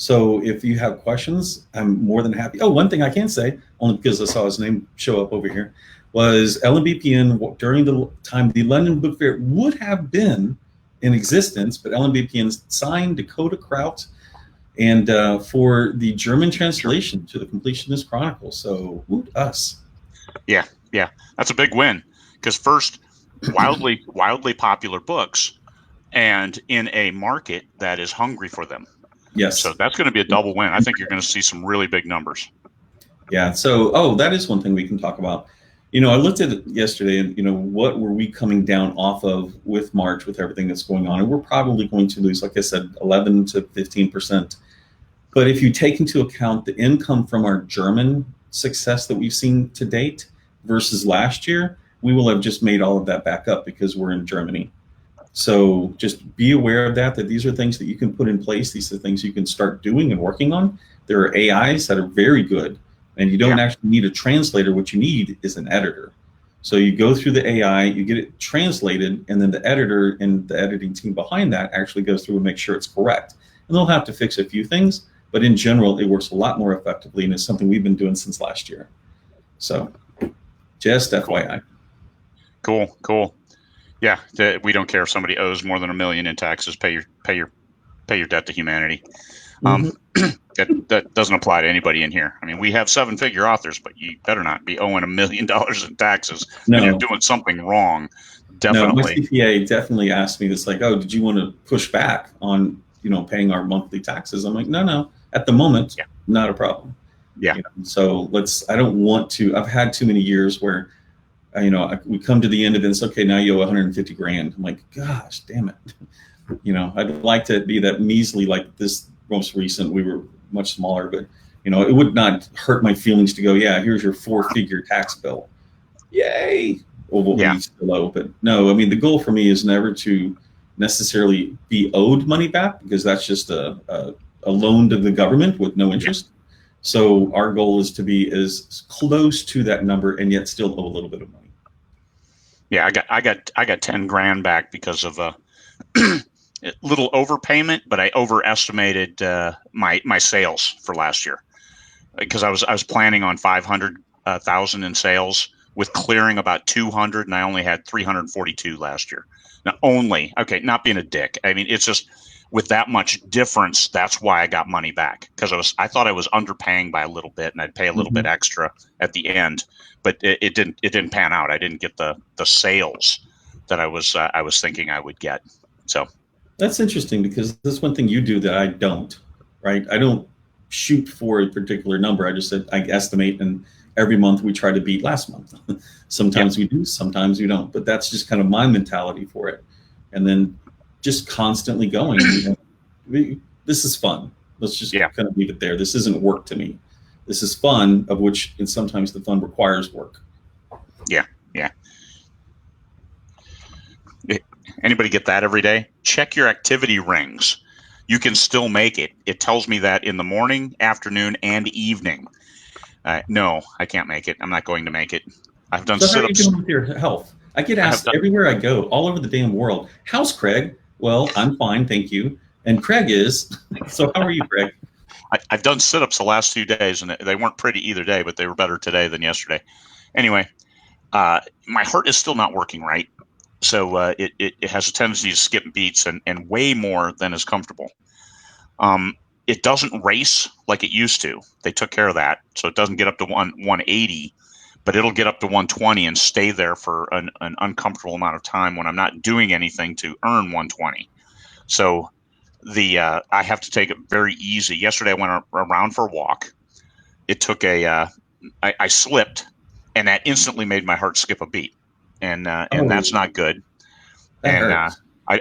So if you have questions, I'm more than happy. Oh, one thing I can say, only because I saw his name show up over here, was LMBPN during the time the London Book Fair would have been in existence, but LMBPN signed Dakota Kraut and for the German translation to the Completionist Chronicles. So woot us. Yeah, that's a big win because first, wildly popular books, and in a market that is hungry for them. Yes. So that's going to be a double win. I think you're going to see some really big numbers. Yeah. So, that is one thing we can talk about. I looked at it yesterday and, what were we coming down off of with March, with everything that's going on? And we're probably going to lose, like I said, 11 to 15%. But if you take into account the income from our German success that we've seen to date versus last year, we will have just made all of that back up because we're in Germany. So just be aware of that these are things that you can put in place. These are things you can start doing and working on. There are AIs that are very good, and you don't actually need a translator. What you need is an editor. So you go through the AI, you get it translated, and then the editor and the editing team behind that actually goes through and makes sure it's correct. And they'll have to fix a few things, but in general, it works a lot more effectively, and it's something we've been doing since last year. So just FYI. Cool. Yeah, we don't care if somebody owes more than $1 million in taxes. Pay your debt to humanity. That doesn't apply to anybody in here. I mean, we have 7-figure authors, but you better not be owing $1 million in taxes when you're doing something wrong. Definitely. No, my CPA definitely asked me this, like, oh, did you want to push back on paying our monthly taxes? I'm like, no. At the moment, not a problem. Yeah. So I don't want to. I've had too many years where we come to the end of it, and it's okay, now you owe 150 grand. I'm like, gosh, damn it. I'd like to be that measly, like this most recent, we were much smaller, but it would not hurt my feelings to go, yeah, here's your 4-figure tax bill. Yay. Well, we still owe, but no, I mean, the goal for me is never to necessarily be owed money back, because that's just a loan to the government with no interest. So our goal is to be as close to that number and yet still owe a little bit of money. Yeah, I got 10 grand back because of a little overpayment, but I overestimated my sales for last year, because I was planning on 500,000 in sales with clearing about 200, and I only had 342 last year. Now, not being a dick. I mean, it's just with that much difference, that's why I got money back, because I thought I was underpaying by a little bit, and I'd pay a little bit extra at the end, but it didn't pan out. I didn't get the sales that I was thinking I would get. So that's interesting, because that's one thing you do that I don't. Right? I don't shoot for a particular number. I just said I estimate, and every month we try to beat last month. Sometimes we do, sometimes we don't. But that's just kind of my mentality for it. And then just constantly going. This is fun. Let's just kind of leave it there. This isn't work to me. This is fun, of which, and sometimes the fun requires work. Yeah. Anybody get that every day? Check your activity rings. You can still make it. It tells me that in the morning, afternoon, and evening. No, I can't make it. I'm not going to make it. I've done sit-ups. How are you doing with your health? I get asked everywhere I go, all over the damn world, how's Craig? Well, I'm fine, thank you. And Craig is. So how are you, Craig? I've done sit-ups the last 2 days, and they weren't pretty either day, but they were better today than yesterday. Anyway, my heart is still not working right. So it has a tendency to skip beats and way more than is comfortable. It doesn't race like it used to. They took care of that. So it doesn't get up to 180, but it'll get up to 120 and stay there for an uncomfortable amount of time when I'm not doing anything to earn 120. So I have to take it very easy. Yesterday I went around for a walk. It took I slipped, and that instantly made my heart skip a beat. And that's not good. I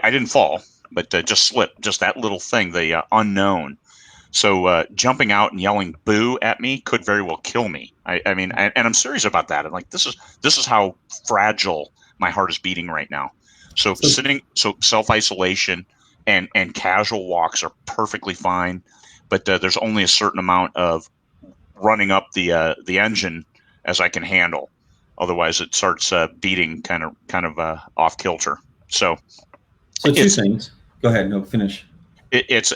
didn't fall, but just slipped, just that little thing, the unknown. So jumping out and yelling "boo" at me could very well kill me. I mean, and I'm serious about that. I'm like, this is how fragile my heart is beating right now. So self-isolation and casual walks are perfectly fine, but there's only a certain amount of running up the engine as I can handle. Otherwise, it starts beating kind of off kilter. So two things. Go ahead. No, finish.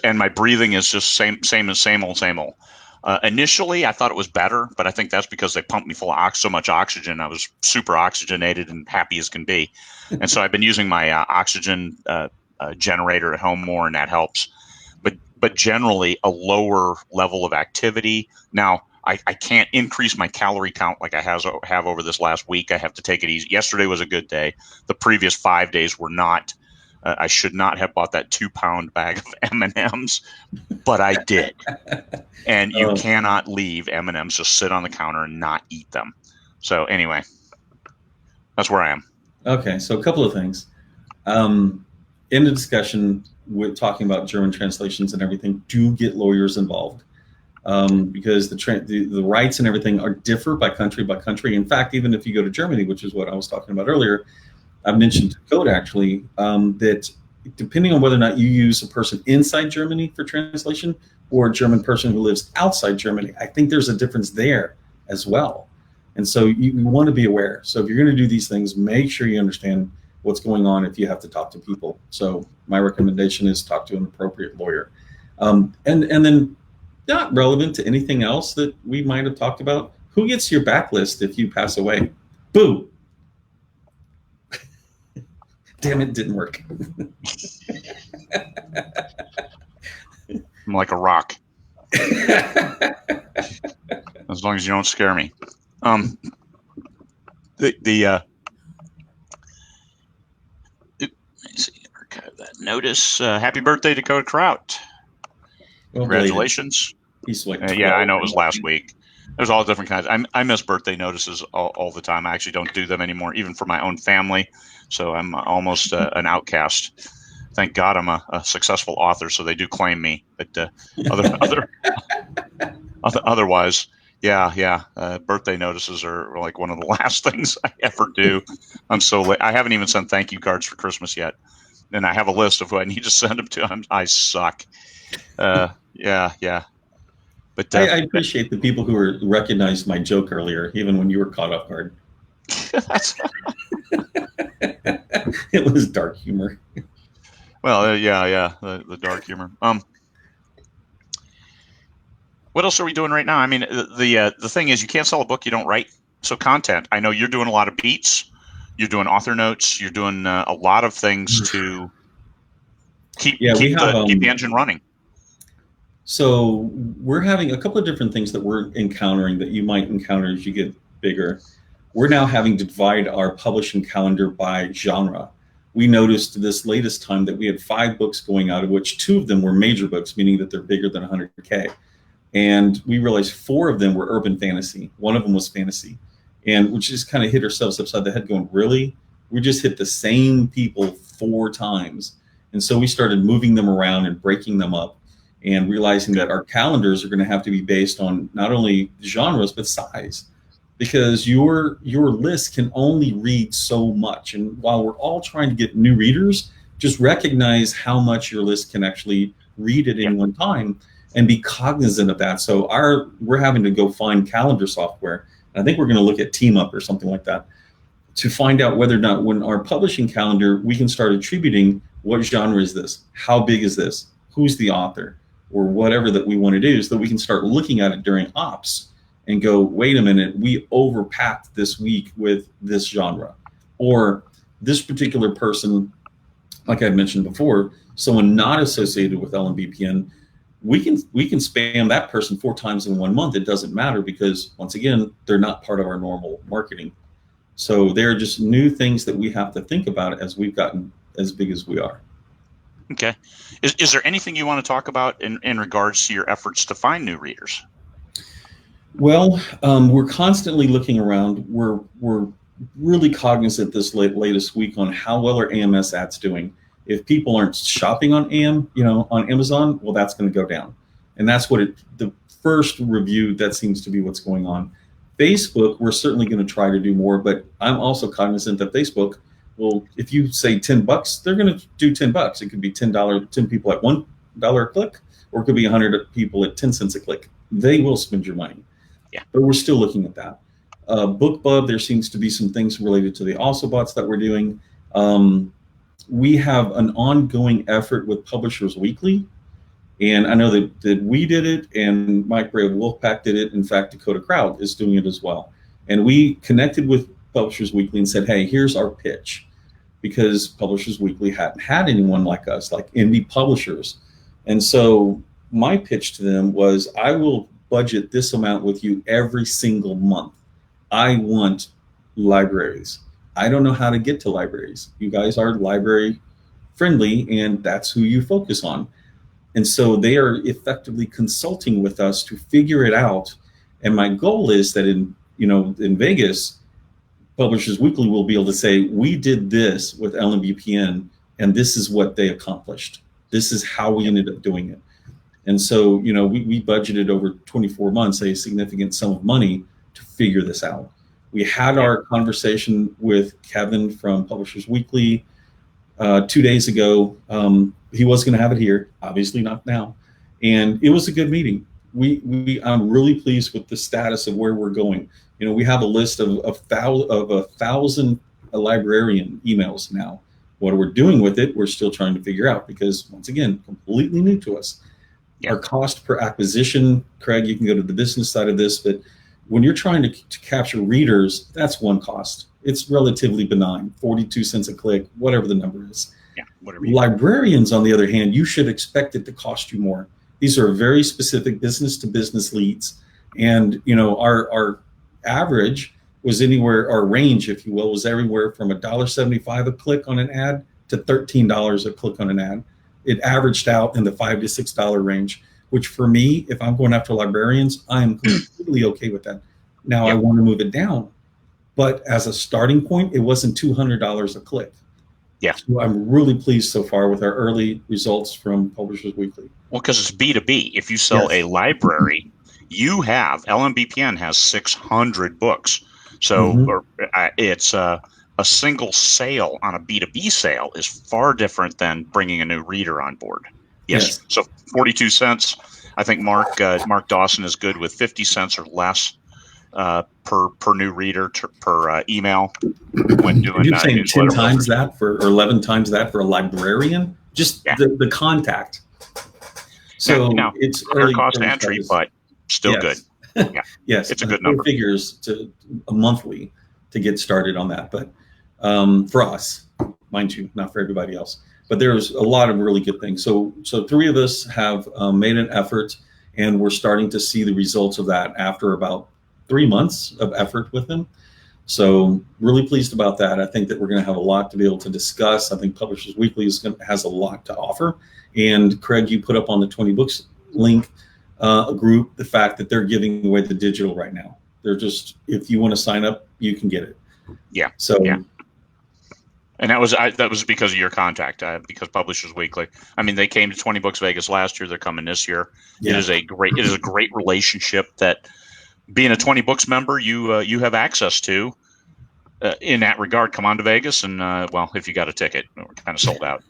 And my breathing is just same old. Initially, I thought it was better, but I think that's because they pumped me full of so much oxygen. I was super oxygenated and happy as can be. And so I've been using my oxygen generator at home more, and that helps. But generally, a lower level of activity. Now, I can't increase my calorie count like I have over this last week. I have to take it easy. Yesterday was a good day. The previous 5 days were not. I should not have bought that 2-pound bag of M&Ms, but I did. And you cannot leave M&Ms, just sit on the counter and not eat them. So anyway, that's where I am. Okay, so a couple of things. In the discussion with talking about German translations and everything, do get lawyers involved. because the rights and everything are differ by country by country. In fact, even if you go to Germany, which is what I was talking about earlier, I've mentioned to Code actually, that depending on whether or not you use a person inside Germany for translation or a German person who lives outside Germany, I think there's a difference there as well. And so you want to be aware. So if you're going to do these things, make sure you understand what's going on if you have to talk to people. So my recommendation is talk to an appropriate lawyer. And then, not relevant to anything else that we might have talked about, who gets your backlist if you pass away? Boo! Damn, it didn't work. I'm like a rock. As long as you don't scare me. Let me see, archive that notice. Happy birthday, Dakota Kraut. Well, congratulations. He's like yeah, I know it was last week. There's all different kinds. I miss birthday notices all the time. I actually don't do them anymore, even for my own family. So I'm almost an outcast. Thank God I'm a successful author, so they do claim me. But otherwise, yeah. Birthday notices are like one of the last things I ever do. I'm so late. I haven't even sent thank you cards for Christmas yet, and I have a list of who I need to send them to. I suck. Yeah. But I appreciate the people who recognized my joke earlier, even when you were caught off guard. It was dark humor. Well, yeah, the dark humor. What else are we doing right now? I mean, the thing is, you can't sell a book you don't write. So content. I know you're doing a lot of beats. You're doing author notes. You're doing a lot of things to keep the engine running. So we're having a couple of different things that we're encountering that you might encounter as you get bigger. We're now having to divide our publishing calendar by genre. We noticed this latest time that we had 5 books going out, of which 2 of them were major books, meaning that they're bigger than 100K. And we realized 4 of them were urban fantasy. 1 of them was fantasy. And we just kind of hit ourselves upside the head going, really? We just hit the same people 4 times. And so we started moving them around and breaking them up, and realizing that our calendars are going to have to be based on not only genres, but size, because your list can only read so much. And while we're all trying to get new readers, just recognize how much your list can actually read at any one time and be cognizant of that. So we're having to go find calendar software. And I think we're going to look at TeamUp or something like that to find out whether or not when our publishing calendar, we can start attributing what genre is this? How big is this? Who's the author? Or whatever that we want to do, so that we can start looking at it during ops and go, wait a minute, we overpacked this week with this genre. Or this particular person, like I mentioned before, someone not associated with LMBPN, we can spam that person 4 times in 1 month. It doesn't matter, because once again, they're not part of our normal marketing. So they're just new things that we have to think about as we've gotten as big as we are. Okay. Is there anything you want to talk about in regards to your efforts to find new readers? Well, we're constantly looking around. We're really cognizant this latest week on how well are AMS ads doing. If people aren't shopping on on Amazon, well, that's going to go down. And that's what the first review, that seems to be what's going on. Facebook, we're certainly going to try to do more, but I'm also cognizant that Facebook, well, if you say $10, they're going to do $10. It could be $10, 10 people at $1 a click, or it could be 100 people at 10 cents a click. They will spend your money. Yeah. But we're still looking at that. BookBub, there seems to be some things related to the AlsoBots that we're doing. We have an ongoing effort with Publishers Weekly. And I know that we did it, and Mike Ray of Wolfpack did it. In fact, Dakota Kraut is doing it as well. And we connected with Publishers Weekly and said, hey, here's our pitch, because Publishers Weekly hadn't had anyone like us, like indie publishers. And so my pitch to them was, I will budget this amount with you every single month. I want libraries. I don't know how to get to libraries. You guys are library friendly, and that's who you focus on. And so they are effectively consulting with us to figure it out. And my goal is that in Vegas, Publishers Weekly will be able to say, we did this with LMBPN, and this is what they accomplished. This is how we ended up doing it. And so, we budgeted over 24 months a significant sum of money to figure this out. We had our conversation with Kevin from Publishers Weekly 2 days ago. He was going to have it here, obviously not now, and it was a good meeting. I'm really pleased with the status of where we're going. We have a list of 1,000 librarian emails now. What we're doing with it, we're still trying to figure out, because once again, completely new to us. Our cost per acquisition, Craig, you can go to the business side of this, but when you're trying to capture readers, that's one cost. It's relatively benign, 42 cents a click, whatever the number is. Yeah, whatever. Librarians, on the other hand, you should expect it to cost you more. These are very specific business to business leads. And, our average was anywhere, our range, if you will, was everywhere from $1.75 a click on an ad to $13 a click on an ad. It averaged out in the $5 to $6 range, which for me, if I'm going after librarians, I'm completely okay with that. Now I want to move it down, but as a starting point, it wasn't $200 a click. Yeah. So I'm really pleased so far with our early results from Publishers Weekly. Well, because it's B2B. If you sell a library, LMBPN has 600 books. So it's a single sale on a B2B sale is far different than bringing a new reader on board. Yes. So 42 cents. I think Mark Dawson is good with 50 cents or less per new reader per email when doing. You're saying 10 times that or 11 times that for a librarian? Just the contact. So now, it's early cost of entry, but still good. Yeah. Yes, it's a good number. Figures to a monthly to get started on that, but for us, mind you, not for everybody else. But there's a lot of really good things. So 3 of us have made an effort, and we're starting to see the results of that after about 3 months of effort with them. So really pleased about that. I think that we're going to have a lot to be able to discuss. I think Publishers Weekly has a lot to offer. And Craig, you put up on the 20 Books link group the fact that they're giving away the digital right now. They're just, if you want to sign up, you can get it. Yeah. So. Yeah. And that was because of your contact, because Publishers Weekly. I mean, they came to 20 Books Vegas last year. They're coming this year. Yeah. It is a great relationship that, being a 20 Books member, you have access to. In that regard, come on to Vegas, and if you got a ticket, we're kind of sold out.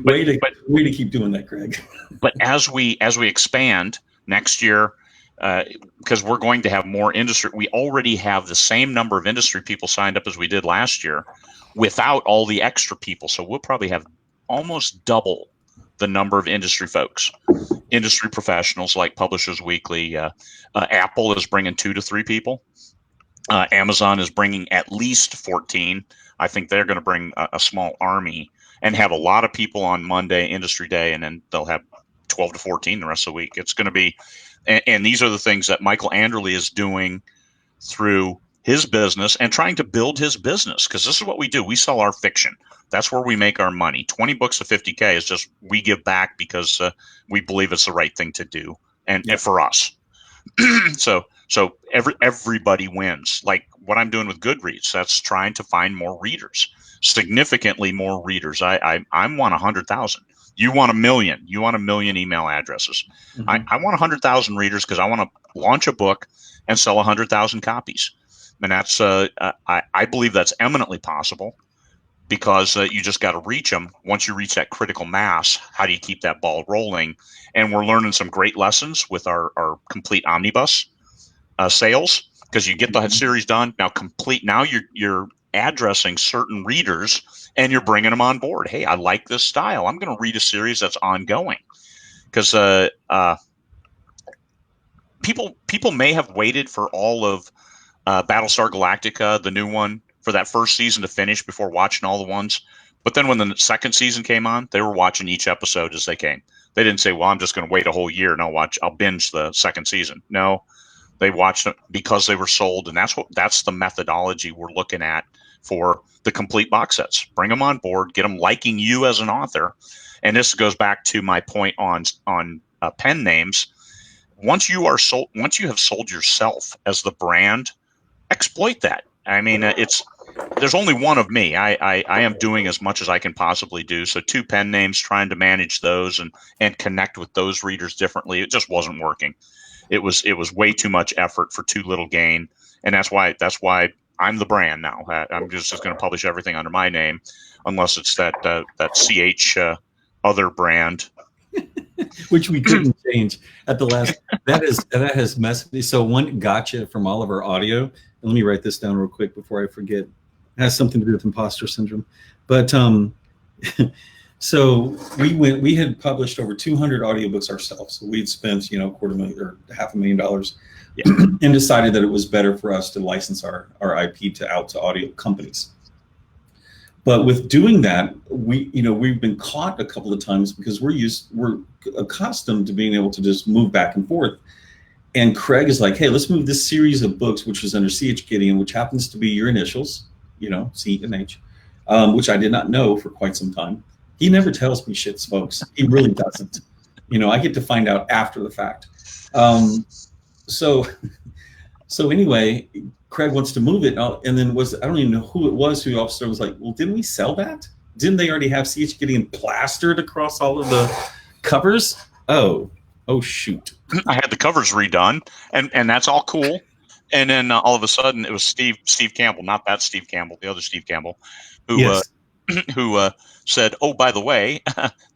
Way to keep doing that, Craig. But as we expand next year, because we're going to have more industry, we already have the same number of industry people signed up as we did last year, without all the extra people. So we'll probably have almost double the number of industry folks, industry professionals like Publishers Weekly. Apple is bringing 2 to 3 people. Amazon is bringing at least 14. I think they're going to bring a small army and have a lot of people on Monday, Industry Day, and then they'll have 12 to 14 the rest of the week. It's going to be, and these are the things that Michael Anderle is doing through his business and trying to build his business, because this is what we do. We sell our fiction. That's where we make our money. 20 books to 50K is just, we give back because we believe it's the right thing to do, and for us. So everybody wins. Like what I'm doing with Goodreads, that's trying to find more readers, significantly more readers. I want 100,000. You want 1 million. You want 1 million email addresses. Mm-hmm. I want 100,000 readers because I want to launch a book and sell 100,000 copies. And that's I believe that's eminently possible, because you just got to reach them. Once you reach that critical mass, how do you keep that ball rolling? And we're learning some great lessons with our complete omnibus sales, because you get the series done now complete. Now you're addressing certain readers and you're bringing them on board. Hey, I like this style. I'm going to read a series that's ongoing, because people may have waited for all of Battlestar Galactica, the new one, for that first season to finish before watching all the ones. But then when the second season came on, they were watching each episode as they came. They didn't say, well, I'm just going to wait a whole year and I'll binge the second season. No, they watched it because they were sold. And that's the methodology we're looking at for the complete box sets. Bring them on board, get them liking you as an author. And this goes back to my point on pen names. Once you have sold yourself as the brand, exploit that. I mean, there's only one of me. I am doing as much as I can possibly do. So 2 pen names, trying to manage those and connect with those readers differently. It just wasn't working. It was way too much effort for too little gain, and that's why I'm the brand now. I'm just going to publish everything under my name, unless it's that CH other brand, which we couldn't change at the last. That has messed me. So one gotcha from Oliver Audio. And let me write this down real quick before I forget. It has something to do with imposter syndrome, but so we had published over 200 audiobooks ourselves. So we'd spent $250,000 or $500,000, and decided that it was better for us to license our IP out to audio companies. But with doing that, we've been caught a couple of times because we're accustomed to being able to just move back and forth. And Craig is like, hey, let's move this series of books, which was under C.H. Gideon, which happens to be your initials, C and H, which I did not know for quite some time. He never tells me shit, folks. He really doesn't. I get to find out after the fact. So anyway, Craig wants to move it, and then I don't even know who it was who also was like, well, didn't we sell that? Didn't they already have C.H. Gideon plastered across all of the covers? Oh shoot. I had the covers redone, and that's all cool. And then all of a sudden, it was Steve Campbell, not that Steve Campbell, the other Steve Campbell, who said, "Oh, by the way,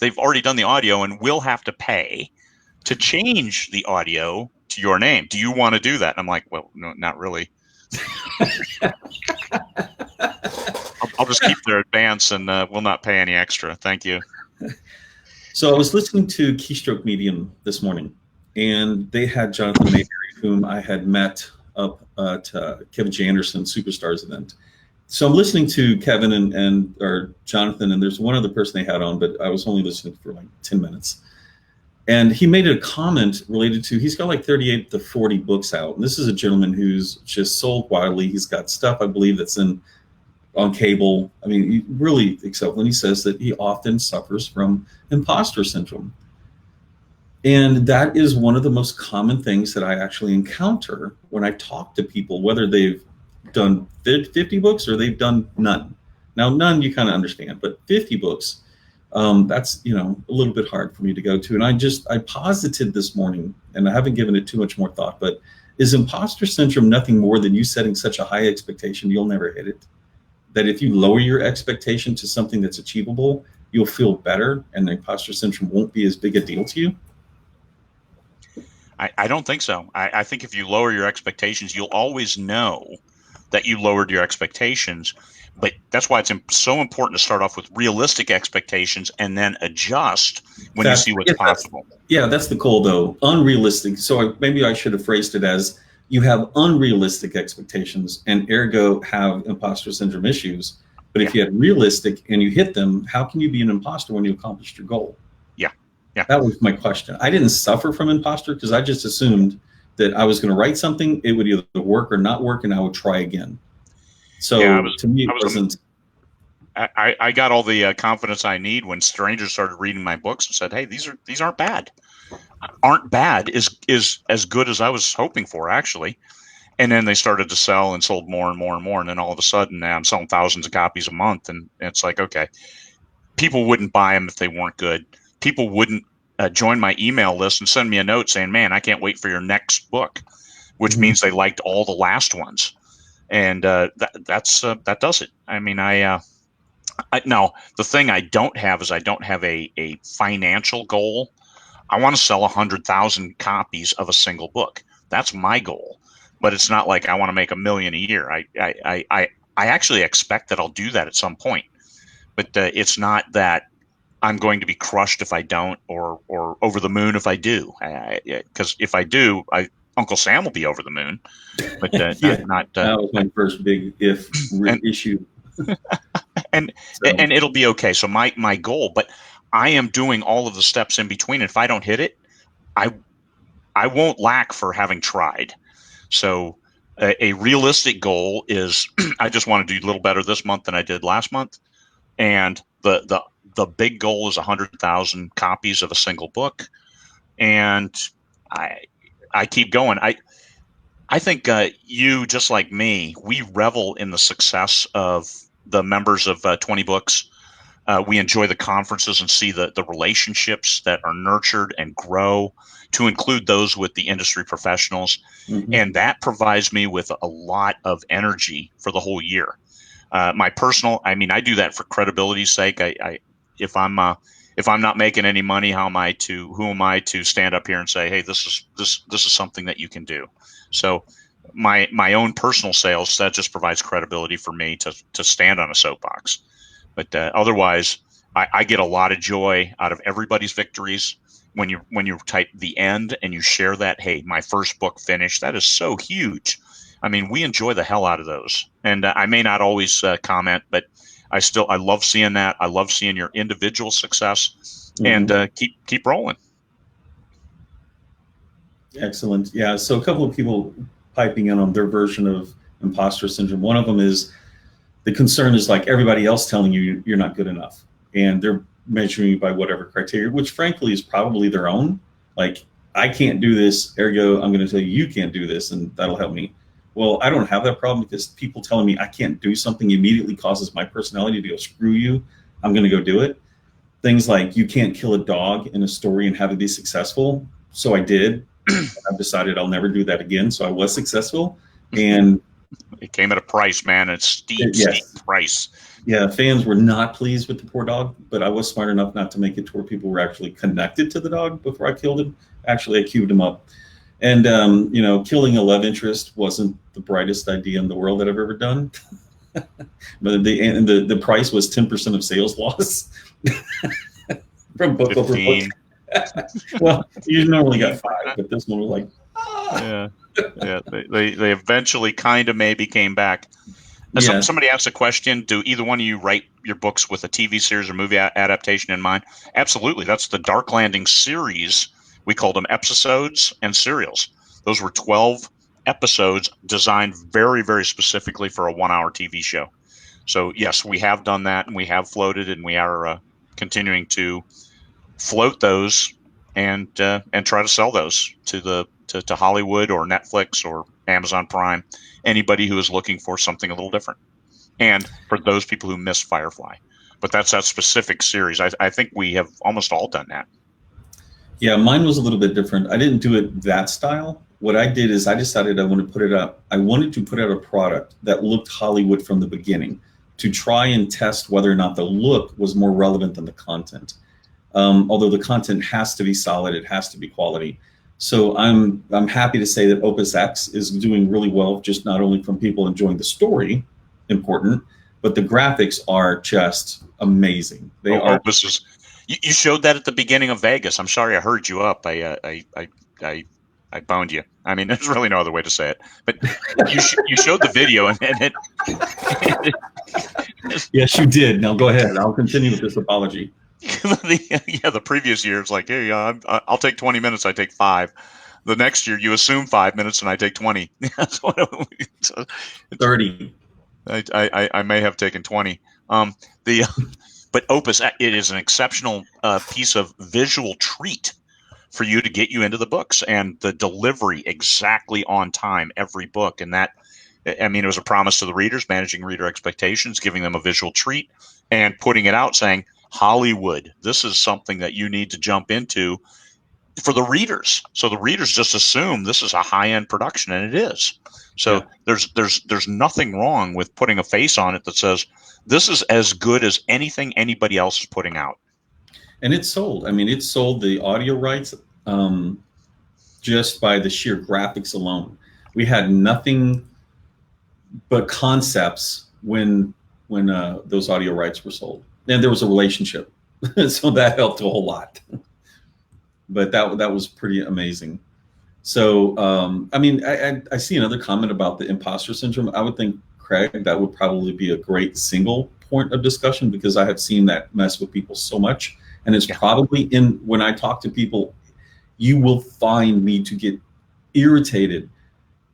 they've already done the audio, and we'll have to pay to change the audio to your name. Do you want to do that?" And I'm like, "Well, no, not really. I'll just keep their advance, and we'll not pay any extra. Thank you." So I was listening to Keystroke Medium this morning, and they had Jonathan Mayberry, whom I had met up at Kevin J. Anderson Superstars event. So I'm listening to Kevin or Jonathan, and there's one other person they had on, but I was only listening for like 10 minutes. And he made a comment related to, he's got like 38 to 40 books out. And this is a gentleman who's just sold widely. He's got stuff, I believe, that's on cable. I mean, he really except when he says that he often suffers from imposter syndrome. And that is one of the most common things that I actually encounter when I talk to people, whether they've done 50 books or they've done none. Now, none you kind of understand, but 50 books, that's a little bit hard for me to go to. And I posited this morning, and I haven't given it too much more thought, but is imposter syndrome nothing more than you setting such a high expectation you'll never hit it? That if you lower your expectation to something that's achievable, you'll feel better, and the imposter syndrome won't be as big a deal to you? I don't think so. I think if you lower your expectations, you'll always know that you lowered your expectations. But that's why it's so important to start off with realistic expectations and then adjust when you see what's possible. That's the goal, though. Unrealistic. So maybe I should have phrased it as you have unrealistic expectations and ergo have imposter syndrome issues. But if you had realistic and you hit them, how can you be an imposter when you accomplished your goal? Yeah. That was my question. I didn't suffer from imposter because I just assumed that I was going to write something, it would either work or not work, and I would try again. So to me, it wasn't. I got all the confidence I need when strangers started reading my books and said, "Hey, these aren't bad. Aren't bad is as good as I was hoping for, actually." And then they started to sell and sold more and more and more. And then all of a sudden, now I'm selling thousands of copies a month, and it's like, okay, people wouldn't buy them if they weren't good. People wouldn't join my email list and send me a note saying, "Man, I can't wait for your next book," which means they liked all the last ones. And that does it. I mean, now the thing I don't have is I don't have a financial goal. I want to sell 100,000 copies of a single book. That's my goal. But it's not like I want to make $1 million a year. I actually expect that I'll do that at some point. But it's not that I'm going to be crushed if I don't, or over the moon if I do. Because if I do, Uncle Sam will be over the moon. But not. That was my first big issue. and it'll be okay. So my goal, but I am doing all of the steps in between. If I don't hit it, I won't lack for having tried. So a realistic goal is I just want to do a little better this month than I did last month, and the big goal is 100,000 copies of a single book, and I keep going. I think you, just like me, we revel in the success of the members of 20 Books. We enjoy the conferences and see the relationships that are nurtured and grow, to include those with the industry professionals. Mm-hmm. And that provides me with a lot of energy for the whole year. My personal, I mean, I do that for credibility's sake. If I'm not making any money, who am I to stand up here and say, hey, this is something that you can do? So my own personal sales, that just provides credibility for me to stand on a soapbox. But otherwise, I get a lot of joy out of everybody's victories. When you type the end and you share that, hey, my first book finished, that is so huge. I mean, we enjoy the hell out of those. And I may not always comment, but I love seeing that. I love seeing your individual success, and keep rolling. Excellent. Yeah. So a couple of people piping in on their version of imposter syndrome. One of them is the concern is like everybody else telling you you're not good enough, and they're measuring you by whatever criteria, which frankly is probably their own. Like, I can't do this, ergo I'm going to tell you you can't do this, and that'll help me. Well, I don't have that problem, because people telling me I can't do something immediately causes my personality to go, screw you, I'm going to go do it. Things like you can't kill a dog in a story and have it be successful. So I did. I've decided I'll never do that again. So I was successful. And it came at a price, man. It's steep price. Yeah, fans were not pleased with the poor dog, but I was smart enough not to make it to where people were actually connected to the dog before I killed him. Actually, I queued him up. And, killing a love interest wasn't the brightest idea in the world that I've ever done. But the price was 10% of sales loss from book 15. Over book. Well, you normally got 5, but this one was like, yeah. They eventually kind of maybe came back. Somebody asked a question: do either one of you write your books with a TV series or movie adaptation in mind? Absolutely. That's the Dark Landing series. We called them episodes and serials. Those were 12 episodes designed very, very specifically for a 1-hour TV show. So yes, we have done that, and we have floated, and we are continuing to float those and try to sell those to Hollywood or Netflix or Amazon Prime, anybody who is looking for something a little different, and for those people who miss Firefly. But that's that specific series. I think we have almost all done that. Yeah, mine was a little bit different. I didn't do it that style. What I did is I decided I wanted to put out a product that looked Hollywood from the beginning, to try and test whether or not the look was more relevant than the content. Although the content has to be solid, it has to be quality. So I'm happy to say that Opus X is doing really well, just not only from people enjoying the story, important, but the graphics are just amazing. Opus is. You showed that at the beginning of Vegas. I'm sorry I heard you up. I boned you. I mean, there's really no other way to say it. But you showed the video, and it. Yes, you did. Now go ahead. I'll continue with this apology. The previous year it's like, hey, I'll take 20 minutes. I take 5. The next year you assume 5 minutes and I take 20. 30. I may have taken 20. But Opus, it is an exceptional piece of visual treat for you to get you into the books, and the delivery exactly on time every book. And that, I mean, it was a promise to the readers, managing reader expectations, giving them a visual treat, and putting it out saying, Hollywood, this is something that you need to jump into for the readers. So the readers just assume this is a high-end production, and it is. So there's nothing wrong with putting a face on it that says this is as good as anything anybody else is putting out. And it sold. I mean, it sold the audio rights just by the sheer graphics alone. We had nothing but concepts when those audio rights were sold. And there was a relationship, so that helped a whole lot. But that was pretty amazing. So, I mean, I see another comment about the imposter syndrome. I would think, Craig, that would probably be a great single point of discussion, because I have seen that mess with people so much. And it's probably when I talk to people, you will find me to get irritated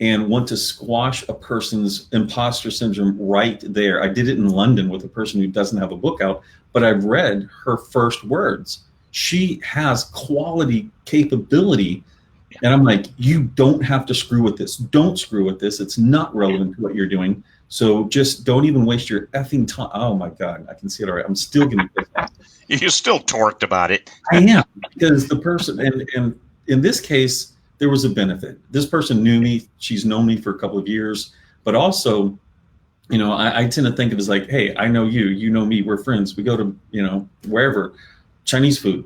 and want to squash a person's imposter syndrome right there. I did it in London with a person who doesn't have a book out, but I've read her first words. She has quality capability, And I'm like, you don't have to screw with this. Don't screw with this. It's not relevant to what you're doing. So just don't even waste your effing time. Oh my God, I can see it already. I'm still getting pissed off. You're still torqued about it. I am, because the person, and in this case, there was a benefit. This person knew me. She's known me for a couple of years, but also, I tend to think of it as like, hey, I know you, you know me, we're friends. We go to, wherever, Chinese food.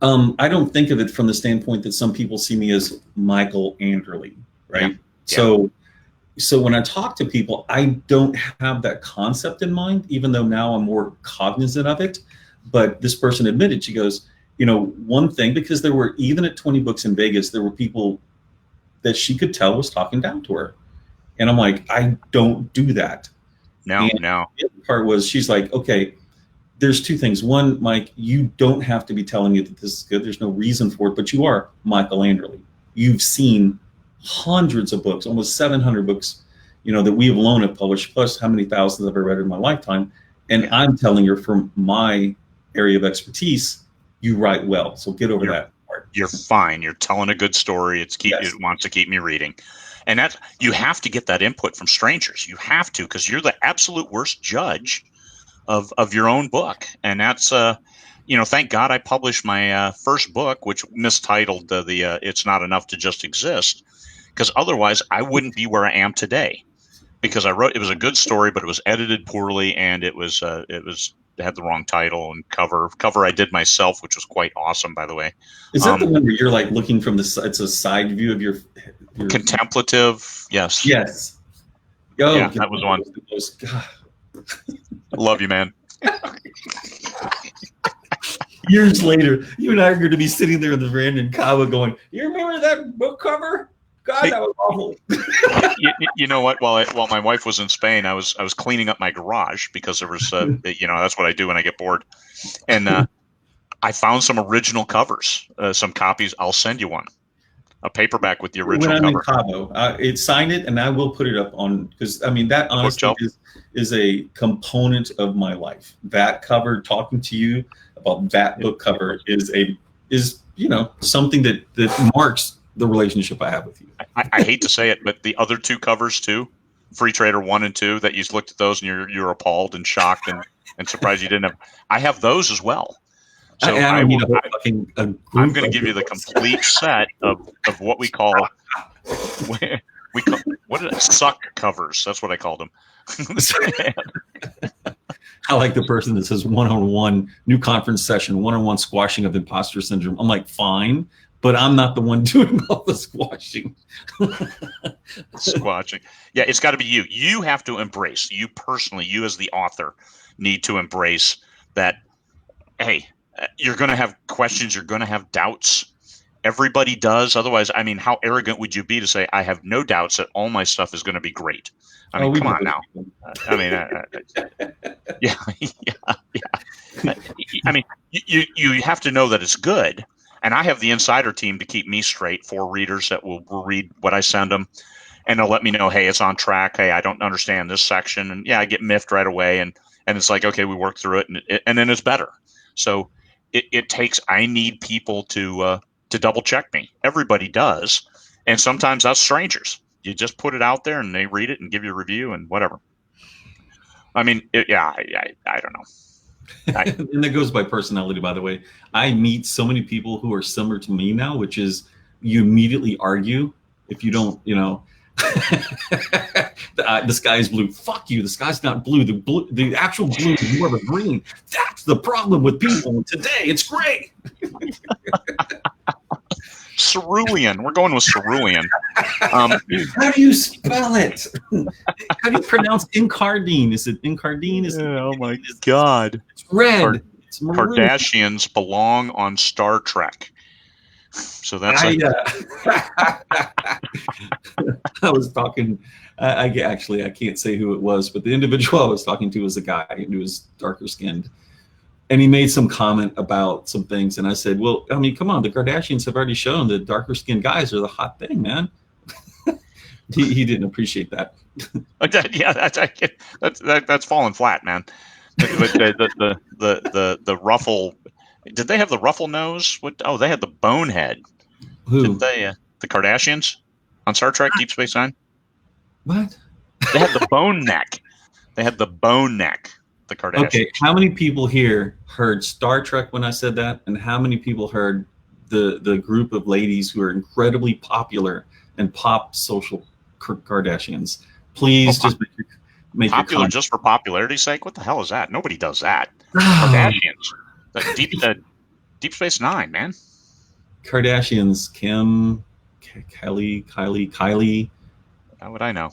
I don't think of it from the standpoint that some people see me as Michael Anderle, right? Yeah. So when I talk to people, I don't have that concept in mind, even though now I'm more cognizant of it. But this person admitted, she goes, one thing, because there were, even at 20 Books in Vegas, there were people that she could tell was talking down to her. And I'm like, I don't do that. No. The other part was, she's like, okay, there's two things. One, Mike, you don't have to be telling me that this is good. There's no reason for it, but you are Michael Anderle. You've seen hundreds of books, almost 700 books, that we alone have published, plus how many thousands I've ever read in my lifetime. And I'm telling her, from my area of expertise, you write well. So get over that part. You're fine. You're telling a good story. It wants to keep me reading. And you have to get that input from strangers. You have to, because you're the absolute worst judge of your own book. And that's, thank God I published my first book, which mistitled the It's Not Enough to Just Exist, because otherwise I wouldn't be where I am today. Because it was a good story, but it was edited poorly, and it had the wrong title and cover. Cover I did myself, which was quite awesome, by the way. Is that the one where you're like looking from it's a side view of your contemplative? Yes. Yes. Oh, yeah, that was one. God. Love you, man. Years later, you and I are going to be sitting there in the veranda in Cabo going, you remember that book cover? God, that was awful. You know what? While my wife was in Spain, I was cleaning up my garage, because there was, that's what I do when I get bored. And I found some original covers, some copies. I'll send you one. A paperback with the original cover. When I'm cover. in Cabo, sign it, and I will put it up on, because that honestly is a component of my life. That cover, talking to you about that book cover, is something that marks the relationship I have with you. I hate to say it, but the other two covers too, Free Trader 1 and 2, that you looked at those and you're appalled and shocked and surprised you didn't have. I have those as well. So I'm going to give you the complete set of what we call suck covers. That's what I called them. I like the person that says one-on-one new conference session, one-on-one squashing of imposter syndrome. I'm like, fine, but I'm not the one doing all the squashing. Squashing. Yeah, it's got to be you. You have to embrace, you personally, you as the author need to embrace that, hey, you're going to have questions. You're going to have doubts. Everybody does. Otherwise, I mean, how arrogant would you be to say, I have no doubts that all my stuff is going to be great? I mean, come on now. I mean, yeah. I mean, you have to know that it's good. And I have the insider team to keep me straight, for readers that will read what I send them. And they'll let me know, hey, it's on track. Hey, I don't understand this section. And yeah, I get miffed right away. And it's like, okay, we work through it. And then it's better. So I need people to double check me. Everybody does. And sometimes that's strangers. You just put it out there and they read it and give you a review and whatever. I mean, I don't know. And that goes by personality, by the way. I meet so many people who are similar to me now, which is you immediately argue if you don't, the sky is blue. Fuck you. The sky's not blue. The actual blue is more of a green. That's the problem with people today. It's gray. Cerulean. We're going with cerulean. How do you spell it? How do you pronounce Incardine? Is it Incardine? Oh my God. It's red. It's Kardashians belong on Star Trek. So that's I was talking. I can't say who it was, but the individual I was talking to was a guy who was darker skinned, and he made some comment about some things, and I said, "Well, I mean, come on, the Kardashians have already shown that darker skinned guys are the hot thing, man." he didn't appreciate that. Yeah, that's falling flat, man. The ruffle. Did they have the ruffle nose? What? Oh, they had the bonehead. Who? Did they? The Kardashians on Star Trek Deep Space Nine. What? They had the bone neck. They had the bone neck. The Kardashians. Okay, how many people here heard Star Trek when I said that, and how many people heard the group of ladies who are incredibly popular and pop social Kardashians? Please just make your popular comment. Just for popularity's sake. What the hell is that? Nobody does that. Kardashians. The Deep Space Nine, man. Kardashians. Kim, Kylie. How would I know?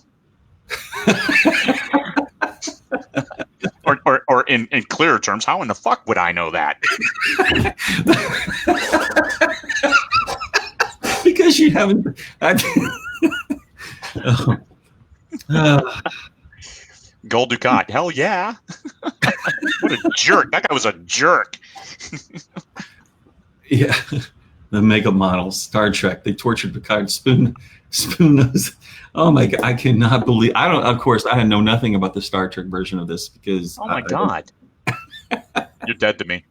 or in clearer terms, how in the fuck would I know that? Because you haven't. Gold Dukat. Hell yeah. What a jerk. That guy was a jerk. Yeah. The mega models, Star Trek. They tortured Picard. Spoon nose. Oh my God. I cannot believe. Of course, I know nothing about the Star Trek version of this because. Oh my God. You're dead to me.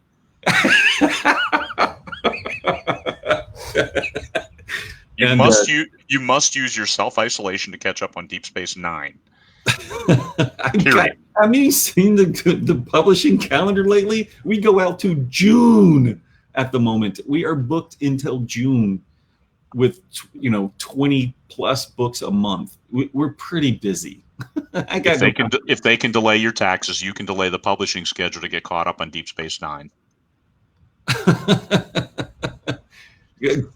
You must use your self-isolation to catch up on Deep Space Nine. Have you seen the publishing calendar lately? We go out to June at the moment. We are booked until June with 20 plus books a month. We're pretty busy. If they can delay your taxes, you can delay the publishing schedule to get caught up on Deep Space Nine.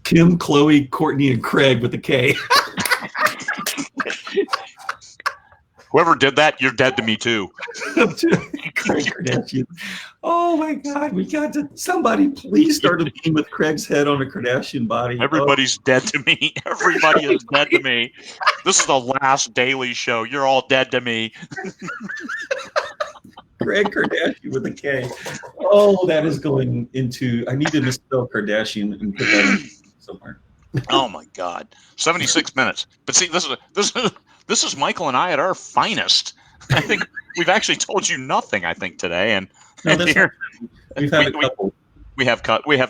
Kim, Chloe, Courtney, and Craig with a K. Whoever did that, you're dead to me too. Craig Kardashian. Oh my God, we got to. Somebody please start a meme with Craig's head on a Kardashian body. Everybody's dead to me. Everybody is dead to me. This is the last Daily Show. You're all dead to me. Craig Kardashian with a K. Oh, that is going into. I need to misspell Kardashian and put that in somewhere. Oh my God, 76 minutes. But see, this is Michael and I at our finest. I think we've actually told you nothing. I think today, we've had a couple. We have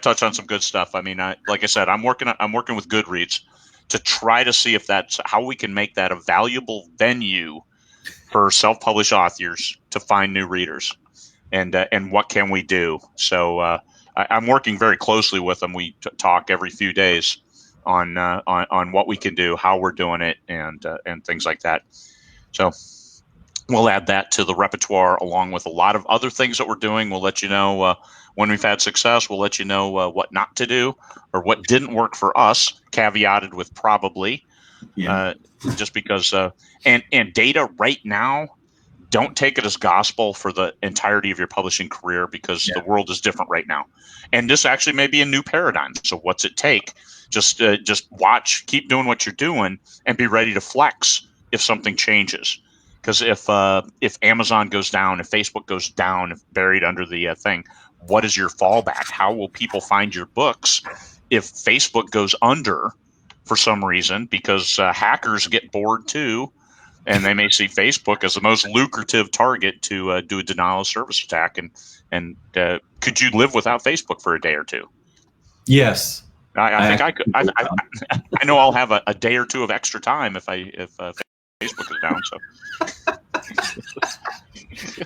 touched on some good stuff. I mean, like I said, I'm working with Goodreads to try to see if that's how we can make that a valuable venue for self-published authors to find new readers, and what can we do? So I'm working very closely with them. We talk every few days on what we can do, how we're doing it, and things like that. So we'll add that to the repertoire along with a lot of other things that we're doing. We'll let you know when we've had success. We'll let you know what not to do or what didn't work for us, caveated with probably. Yeah. Just because and data right now, don't take it as gospel for the entirety of your publishing career, because the world is different right now, and this actually may be a new paradigm. So what's it take? Just watch, keep doing what you're doing, and be ready to flex if something changes. Because if Amazon goes down, if Facebook goes down, if buried under the thing, what is your fallback? How will people find your books if Facebook goes under for some reason? Because hackers get bored too, and they may see Facebook as the most lucrative target to do a denial of service attack. And could you live without Facebook for a day or two? Yes. I think I could. I know I'll have a day or two of extra time if Facebook is down.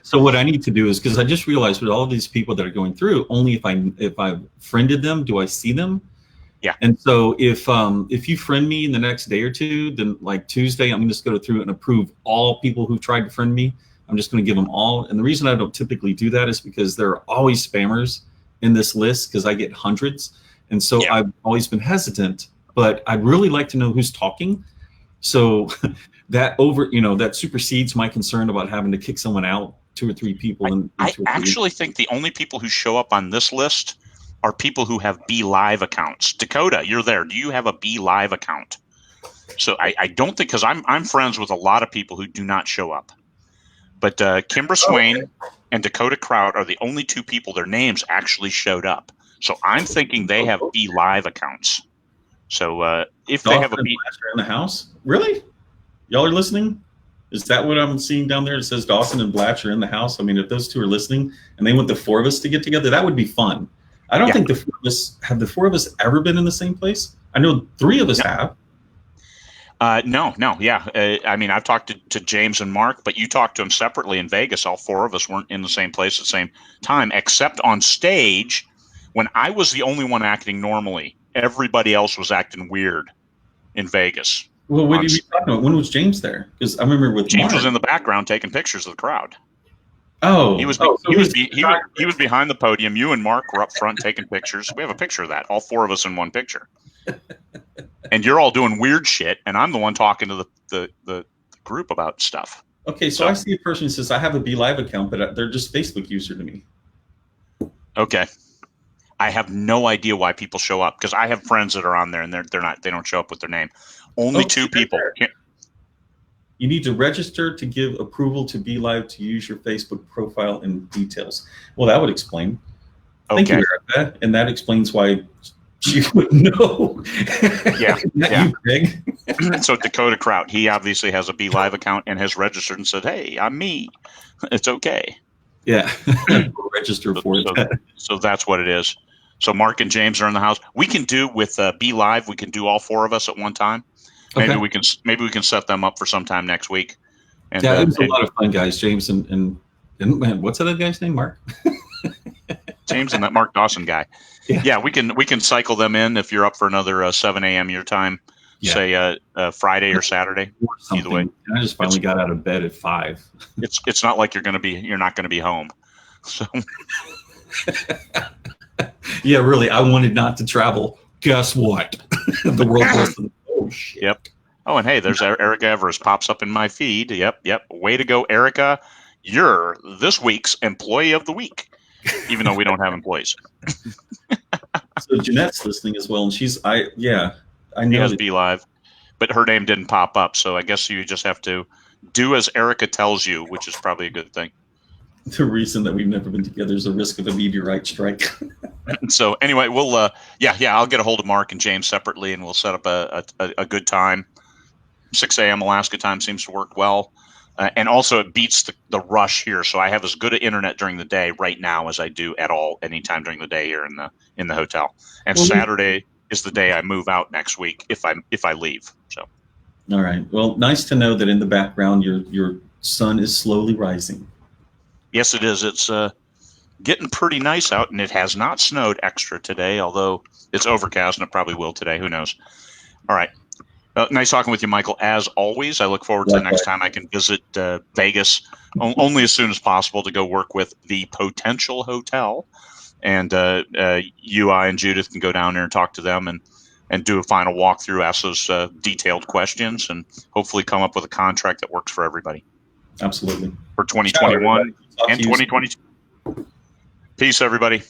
So what I need to do is, because I just realized with all of these people that are going through, only if I've friended them do I see them. Yeah. And so if you friend me in the next day or two, then like Tuesday, I'm just going to go through and approve all people who tried to friend me. I'm just going to give them all. And the reason I don't typically do that is because there are always spammers in this list, because I get hundreds. And so I've always been hesitant, but I'd really like to know who's talking. So that that supersedes my concern about having to kick someone out, 2 or 3 people. I actually think the only people who show up on this list are people who have BeLive accounts. Dakota, you're there. Do you have a BeLive account? So I don't think, because I'm friends with a lot of people who do not show up. But Kimbra Swain and Dakota Kraut are the only 2 people, their names actually showed up. So I'm thinking they have BeLive accounts. So if they have a Blatcher in the house, really? Y'all are listening? Is that what I'm seeing down there? It says Dawson and Blatcher in the house. I mean, if those 2 are listening and they want the 4 of us to get together, that would be fun. I don't Yeah. think the four of us ever been in the same place. I know three of us have. No, yeah. I mean, I've talked to James and Mark, but you talked to them separately in Vegas. All four of us weren't in the same place at the same time, except on stage when I was the only one acting normally. Everybody else was acting weird in Vegas. Well, what are you talking about? When was James there? Because I remember with James Mark. was in the background taking pictures of the crowd. Oh, He was behind the podium. You and Mark were up front taking pictures. We have a picture of that. All four of us in one picture. And you're all doing weird shit, and I'm the one talking to the group about stuff. Okay, so I see a person who says, I have a BeLive account, but they're just Facebook user to me. Okay. I have no idea why people show up, because I have friends that are on there and they don't show up with their name. Only two people. You need to register to give approval to BeLive to use your Facebook profile and details. Well, that would explain. Okay. Thank you, Erica. And that explains why she would know. Yeah. Yeah. You, Greg. So Dakota Kraut, he obviously has a BeLive account and has registered and said, hey, I'm me. It's okay. Yeah. Register for it. So that's what it is. So Mark and James are in the house. We can do with BeLive. We can do all four of us at one time. Maybe we can set them up for sometime next week. And, yeah, it was a lot of fun, guys. James and what's that other guy's name? Mark. James and that Mark Dawson guy. Yeah, we can cycle them in if you're up for another 7 a.m. your time. Yeah. Say Friday or Saturday. Or either way. And I just finally got out of bed at 5. It's not like you're not gonna be home. So. Yeah, really. I wanted not to travel. Guess what? The world was. Oh shit. Yep. Oh, and hey, there's Erica Evers pops up in my feed. Yep. Way to go, Erica. You're this week's employee of the week, even though we don't have employees. So Jeanette's listening as well, and I know she has BeLive, but her name didn't pop up. So I guess you just have to do as Erica tells you, which is probably a good thing. The reason that we've never been together is the risk of a meteorite strike. So anyway, we'll I'll get a hold of Mark and James separately, and we'll set up a good time. 6 a.m. Alaska time seems to work well, and also it beats the rush here. So I have as good an internet during the day right now as I do at all anytime during the day here in the hotel. And Saturday is the day I move out next week if I leave. So. All right. Well, nice to know that in the background your sun is slowly rising. Yes, it is. It's getting pretty nice out, and it has not snowed extra today, although it's overcast, and it probably will today. Who knows? All right. Nice talking with you, Michael. As always, I look forward to the next time I can visit Vegas, only as soon as possible, to go work with the Potential Hotel. And you, I, and Judith can go down there and talk to them and do a final walkthrough, ask those detailed questions, and hopefully come up with a contract that works for everybody. Absolutely. For 2021 and 2022. Peace, everybody.